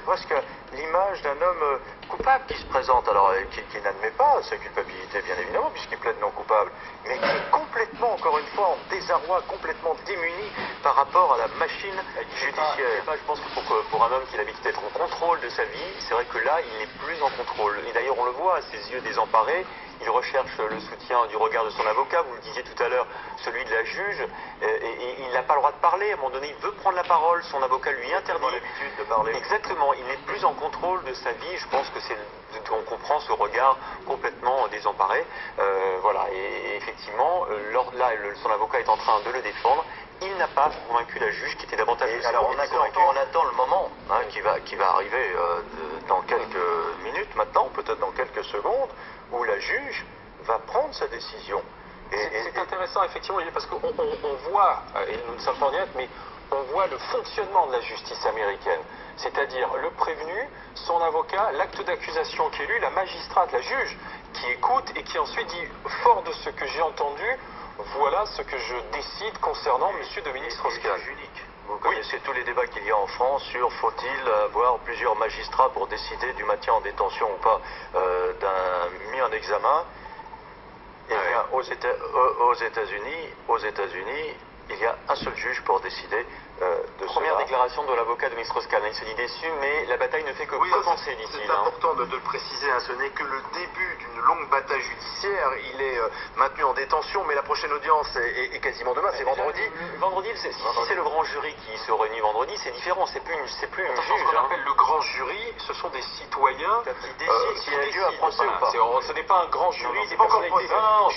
N: presque l'image d'un homme coupable qui se présente, alors qui n'admet pas sa culpabilité bien évidemment puisqu'il plaide non coupable, mais qui est complètement, encore une fois, en désarroi, complètement démuni par rapport à la machine judiciaire.
Q: Je pense que pour un homme qui a l'habitude d'être en contrôle de sa vie, c'est vrai que là, il n'est plus en contrôle. Et d'ailleurs, on le voit à ses yeux désemparés, il recherche le soutien du regard de son avocat, vous le disiez tout à l'heure, celui de la juge, et il n'a pas le droit de parler. À un moment donné, il veut prendre la parole, son avocat lui interdit.
N: L'habitude de parler.
Q: Exactement, il n'est plus en contrôle de sa vie. Je pense que on comprend ce regard complètement désemparé. Voilà, et effectivement, son avocat est en train de le défendre. Il n'a pas convaincu la juge qui était davantage...
N: Alors on attend le moment qui va arriver dans quelques minutes maintenant, peut-être dans quelques secondes, où la juge va prendre sa décision.
S: C'est intéressant effectivement, parce qu'on voit, et nous ne sommes pas en direct, mais on voit le fonctionnement de la justice américaine. C'est-à-dire le prévenu, son avocat, l'acte d'accusation qui est lu, la magistrate, la juge, qui écoute et qui ensuite dit, fort de ce que j'ai entendu, voilà ce que je décide concernant M. Dominique Strauss-Kahn.
N: Vous connaissez tous les débats qu'il y a en France sur faut-il avoir plusieurs magistrats pour décider du maintien en détention ou pas d'un mis en examen. Eh bien, aux États-Unis, il y a un seul juge pour décider de
Q: Première déclaration de l'avocat de Dominique Strauss-Kahn. Il se dit déçu, mais la bataille ne fait que commencer, dit-il.
R: C'est important de le préciser, ce n'est que le début d'une longue bataille judiciaire. Il est maintenu en détention, mais la prochaine audience est quasiment demain, c'est vendredi.
Q: Vendredi, si c'est le grand jury qui se réunit vendredi, c'est différent, c'est plus une juge.
S: Ce qu'on appelle le grand jury, ce sont des citoyens
N: qui décident s'il y a lieu à procès ou pas.
S: Ce n'est pas un grand jury, des personnalités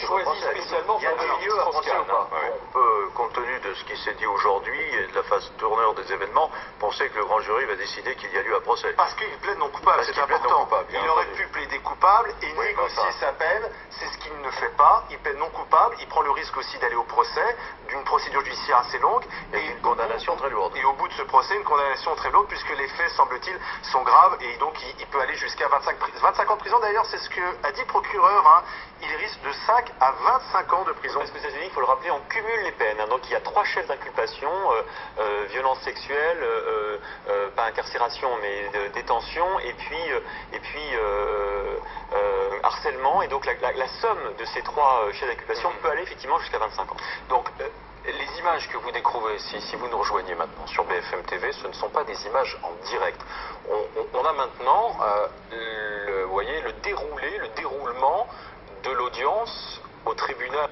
S: choisies spécialement pour Dominique Strauss-Kahn.
N: On peut, compte tenu de ce qui s'est dit aujourd'hui et de la phase tournure des événements, penser que le grand jury va décider qu'il y a lieu à procès.
R: Parce qu'il plaide non coupable, c'est important. Il aurait pu plaider coupable et négocier sa peine, c'est ce qu'il ne fait pas. Il plaide non coupable, il prend le risque aussi d'aller au procès, d'une procédure judiciaire assez longue.
N: Et une condamnation très lourde.
R: Et au bout de ce procès, une condamnation très lourde, puisque les faits, semble-t-il, sont graves, et donc il peut aller jusqu'à 25 ans de prison. D'ailleurs, c'est ce qu'a dit le procureur, il risque de 5 à 25 ans de prison.
Q: Parce que aux États-Unis, il faut le rappeler, on cumule les peines. Donc il y a 3 chefs d'inculpation, violence sexuelle, pas incarcération, mais détention, et puis harcèlement. Et donc la somme de ces 3 chefs d'inculpation peut aller effectivement jusqu'à 25 ans.
S: Donc les images que vous découvrez, si vous nous rejoignez maintenant sur BFM TV, ce ne sont pas des images en direct. On a maintenant le déroulement de l'audience au tribunal.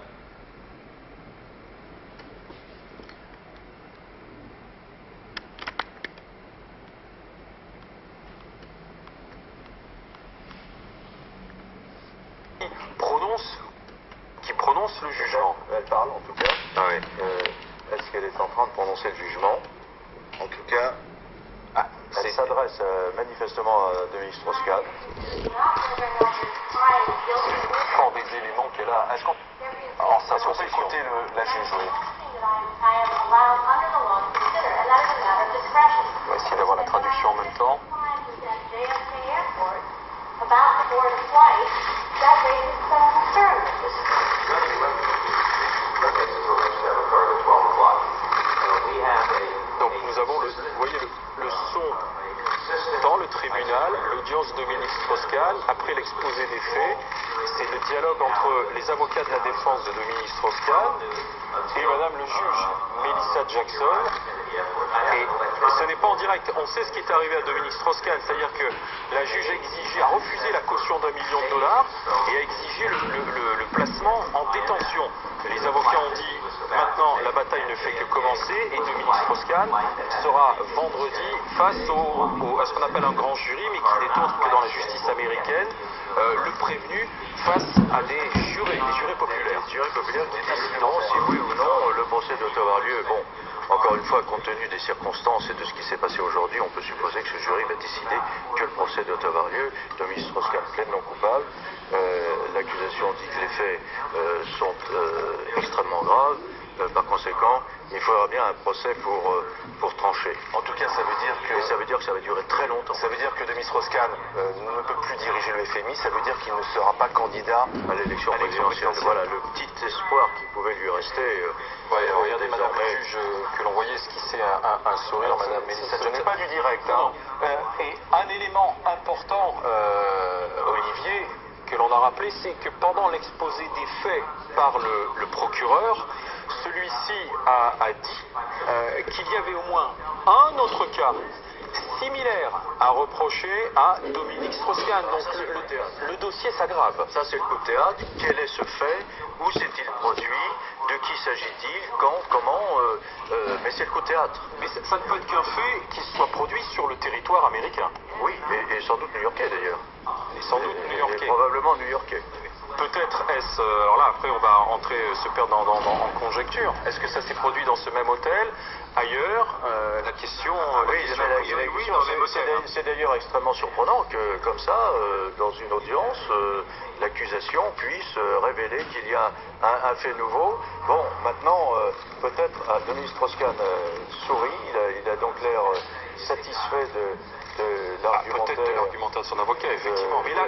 S: Qui prononce le jugement.
N: Elle parle en tout cas. Est-ce qu'elle est en train de prononcer le jugement? En tout cas, elle s'adresse manifestement à Dominique Strauss-Kahn.
S: Fort des éléments qu'elle a. Alors ça, on peut écouter la juge, oui. On va essayer d'avoir la traduction en même temps. Donc nous avons vous voyez le son dans le tribunal, l'audience de Dominique Strauss-Kahn, après l'exposé des faits, c'est le dialogue entre les avocats de la défense de Dominique Strauss-Kahn et madame le juge Melissa Jackson. Et ce n'est pas en direct, on sait ce qui est arrivé à Dominique Strauss-Kahn, c'est-à-dire que la juge a refusé la caution d'1 million de dollars et a exigé le placement en détention. Les avocats ont dit maintenant la bataille ne fait que commencer et Dominique Strauss-Kahn sera vendredi face à ce qu'on appelle un grand jury, mais qui n'est autre que dans la justice américaine, le prévenu face à des jurés populaires.
N: Des jurés populaires qui décideront si oui ou non le procès doit avoir lieu. Bon, encore une fois, compte tenu des circonstances et de ce qui s'est passé aujourd'hui, on peut supposer que ce jury va décider que le procès doit avoir lieu. Dominique Strauss-Kahn plaide non coupable. L'accusation dit que les faits sont extrêmement graves Par conséquent, il faudra bien un procès pour trancher.
R: En tout cas, ça veut dire que...
N: Et ça veut dire que ça va durer très longtemps.
R: Ça veut dire que Demis Strauss-Kahn ne peut plus diriger le FMI, ça veut dire qu'il ne sera pas candidat
N: à l'élection présidentielle. Voilà, le petit espoir qui pouvait lui rester.
S: Regardez, Madame la juge, que l'on voyait esquisser un sourire, Madame Mélissa.
R: Ce n'est pas du direct.
S: Et un élément important, Olivier, que l'on a rappelé, c'est que pendant l'exposé des faits par le procureur, celui-ci a dit qu'il y avait au moins un autre cas similaire à reprocher à Dominique Strauss-Kahn. Donc le dossier s'aggrave.
N: Ça, c'est le coup de théâtre. Quel est ce fait? Où s'est-il produit? De qui s'agit-il? Quand? Comment? Mais c'est le coup de théâtre.
S: Mais ça ne peut être qu'un fait qui soit produit sur le territoire américain.
N: Oui, et sans doute new-yorkais d'ailleurs.
S: Et sans doute new-yorkais.
N: Probablement new-yorkais.
S: Peut-être est-ce... alors là, après, on va rentrer, se perdre en conjecture. Est-ce que ça s'est produit dans ce même hôtel? Ailleurs, la question...
N: c'est d'ailleurs extrêmement surprenant que, comme ça, dans une audience, l'accusation puisse révéler qu'il y a un fait nouveau. Bon, maintenant, peut-être, Demis Strauss-Kahn sourit, il a donc l'air satisfait de l'argumentaire.
S: Peut-être de l'argumentaire de son avocat, effectivement. Mais là,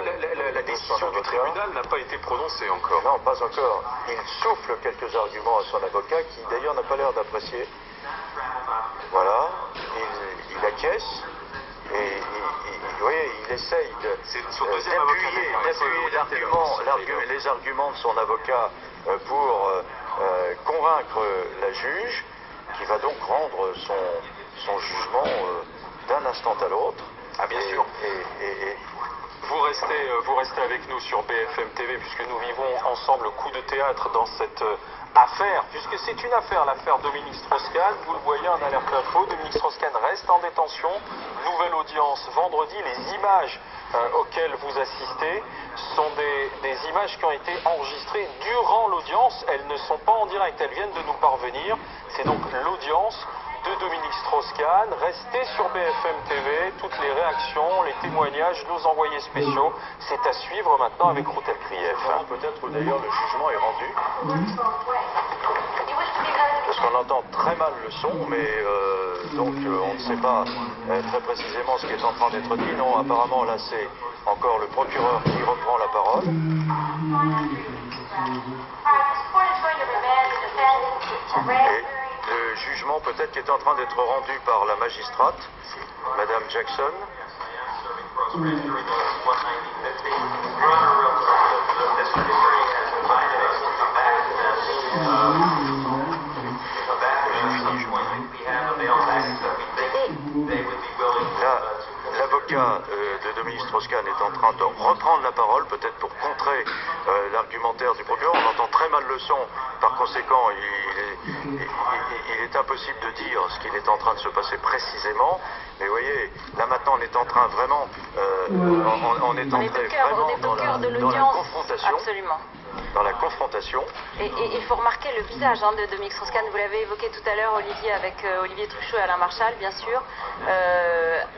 S: la décision du tribunal n'a pas été prononcée encore.
N: Non, pas encore. Il souffle quelques arguments à son avocat, qui d'ailleurs n'a pas l'air d'apprécier. Voilà, il acquiesce. Et vous voyez, il essaye d'appuyer les arguments de son avocat pour convaincre la juge, qui va donc rendre son jugement d'un instant à l'autre.
S: Ah, bien sûr. Vous restez avec nous sur BFM TV, puisque nous vivons ensemble le coup de théâtre dans cette affaire, puisque c'est une affaire, l'affaire Dominique Strauss-Kahn. Vous le voyez en alerte info, Dominique Strauss-Kahn reste en détention. Nouvelle audience vendredi. Les images auxquelles vous assistez sont des images qui ont été enregistrées durant l'audience. Elles ne sont pas en direct, elles viennent de nous parvenir. C'est donc l'audience de Dominique Strauss-Kahn. Restez sur BFM TV, toutes les réactions, les témoignages, nos envoyés spéciaux, c'est à suivre maintenant avec Ruth Elkrief.
N: Peut-être d'ailleurs le jugement est rendu. Parce qu'on entend très mal le son, mais donc on ne sait pas très précisément ce qui est en train d'être dit. Non, apparemment là c'est encore le procureur qui reprend la parole. Et le jugement peut-être qui est en train d'être rendu par la magistrate, Madame Jackson. Là, l'avocat de Dominique Strauss-Kahn est en train de reprendre la parole, peut-être pour contrer l'argumentaire du procureur. On entend très mal le son, par conséquent, il est impossible de dire ce qu'il est en train de se passer précisément. Mais vous voyez, là maintenant, on est en train vraiment, on est entré vraiment dans la confrontation.
T: Absolument.
N: Dans la confrontation.
T: Et il faut remarquer le visage de Dominique Strauss-Kahn. Vous l'avez évoqué tout à l'heure, Olivier, avec Olivier Truchot et Alain Marchal, bien sûr,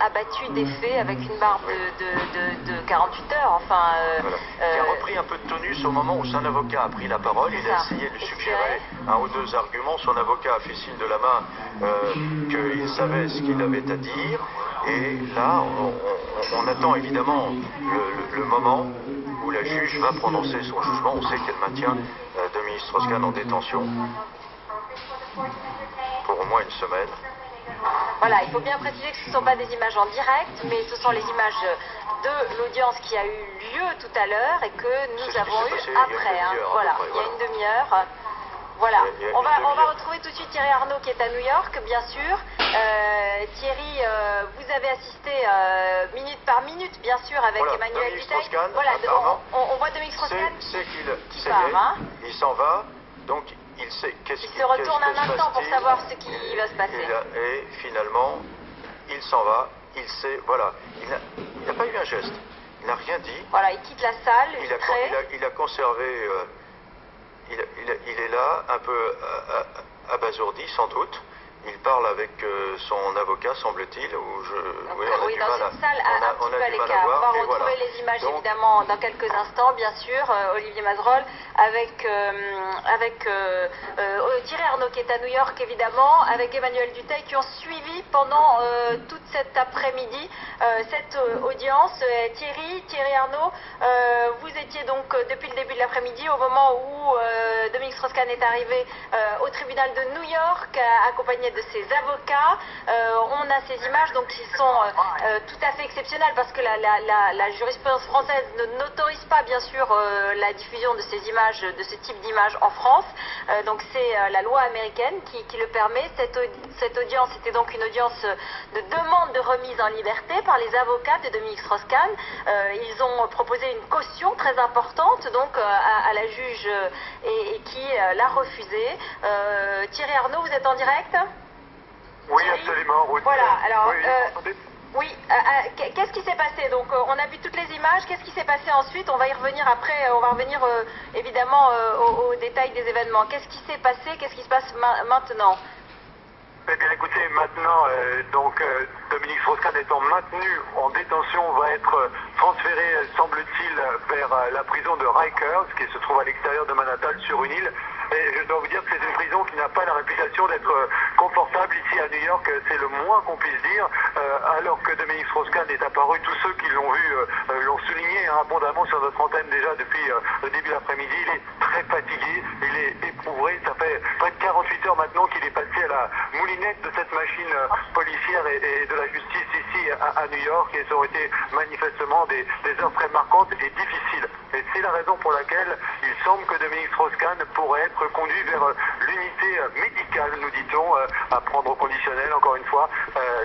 T: abattu d'effet avec une barbe de 48 heures. Enfin,
N: qui a repris un peu de tonus au moment où son avocat a pris la parole. Il a essayé de lui suggérer un ou deux arguments. Son avocat a fait signe de la main qu'il savait ce qu'il avait à dire. Et là, on attend évidemment le moment où la juge va prononcer son jugement. On sait qu'elle maintient Dominique Strauss-Kahn en détention pour au moins une semaine.
T: Voilà, il faut bien préciser que ce ne sont pas des images en direct, mais ce sont les images de l'audience qui a eu lieu tout à l'heure et que nous avons eu après. Voilà, il y a une demi-heure. Voilà, on va retrouver tout de suite Thierry Arnaud qui est à New York, bien sûr. Thierry, vous avez assisté minute par minute, bien sûr, avec Emmanuel Dutheil. Voilà, on voit Dominique Strauss-Kahn qui part.
N: Il s'en va, donc il sait qu'est-ce qui
T: se retourne un instant pour savoir ce qui va se passer.
N: Et finalement, il s'en va, il sait, voilà, il n'a pas eu un geste, il n'a rien dit.
T: Voilà, il quitte la salle,
N: il a conservé... il est là, un peu abasourdi sans doute,
H: il parle avec son avocat, semble-t-il,
T: oui, dans une salle un petit peu à l'écart. On va retrouver les images évidemment dans quelques instants, bien sûr. Olivier Mazerolle avec Thierry Arnaud qui est à New York évidemment, avec Emmanuel Dutheil qui ont suivi pendant toute cet après-midi cette audience. Thierry Arnaud, vous étiez donc depuis le début de l'après-midi, au moment où Dominique Strauss-Kahn est arrivé au tribunal de New York, accompagné de ses avocats. On a ces images donc qui sont tout à fait exceptionnelles parce que la jurisprudence française n'autorise pas bien sûr la diffusion de ces images, de ce type d'images en France. Donc c'est la loi américaine qui le permet. Cette audience était donc une audience de demande de remise en liberté par les avocats de Dominique Strauss-Kahn. Ils ont proposé une caution très importante donc à la juge et qui l'a refusée. Thierry Arnaud, vous êtes en direct ?
J: Oui, absolument.
T: Voilà, alors, oui, qu'est-ce qui s'est passé? Donc, on a vu toutes les images, qu'est-ce qui s'est passé ensuite? On va y revenir après, on va revenir évidemment aux détails des événements. Qu'est-ce qui s'est passé? Qu'est-ce qui se passe maintenant?
J: Eh bien, écoutez, maintenant, Dominique Strauss-Kahn étant maintenu en détention, va être transféré, semble-t-il, vers la prison de Rikers, qui se trouve à l'extérieur de Manhattan, sur une île. Et je dois vous dire que c'est une prison qui n'a pas la réputation d'être confortable ici à New York, c'est le moins qu'on puisse dire. Alors que Dominique Strauss-Kahn est apparu, tous ceux qui l'ont vu l'ont souligné abondamment sur notre antenne déjà depuis le début de l'après-midi. Il est très fatigué, il est éprouvé. Ça fait près de 48 heures maintenant qu'il est passé à la moulinette de cette machine policière et de la justice ici à New York. Et ça aurait été manifestement des heures très marquantes et difficiles. Et c'est la raison pour laquelle il semble que Dominique Strauss-Kahn pourrait être conduit vers l'unité médicale, nous dit-on, à prendre au conditionnel, encore une fois,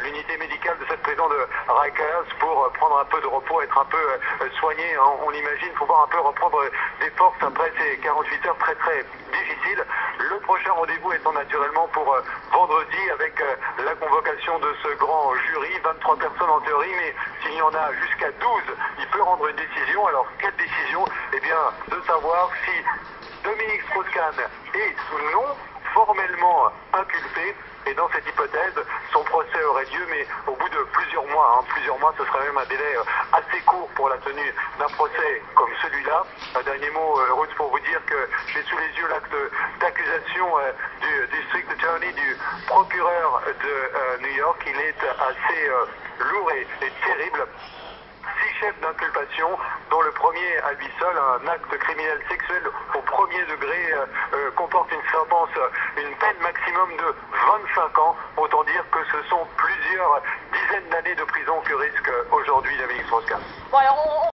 J: l'unité médicale de cette prison de Rikers pour prendre un peu de repos, être un peu soigné, on l'imagine, pouvoir un peu reprendre des forces après ces 48 heures très très difficiles. Le prochain rendez-vous étant naturellement pour vendredi avec la convocation de ce grand jury, 23 personnes en théorie, mais s'il y en a jusqu'à 12, il peut rendre une décision. Alors, quelle décision? Eh bien, de savoir si Dominique Strauss-Kahn est ou non formellement inculpé. Et dans cette hypothèse, son procès aurait lieu, mais au bout de plusieurs mois. Plusieurs mois, ce serait même un délai assez court pour la tenue d'un procès comme celui-là. Un dernier mot, Ruth, pour vous dire que j'ai sous les yeux l'acte d'accusation du district attorney, du procureur de New York. Il est assez lourd et terrible. 6 chefs d'inculpation, dont le premier à lui seul, un acte criminel sexuel au premier degré, comporte une peine maximum de 25 ans. Autant dire que ce sont plusieurs dizaines d'années de prison que risque aujourd'hui Dominique Strauss-Kahn.
T: Bon, alors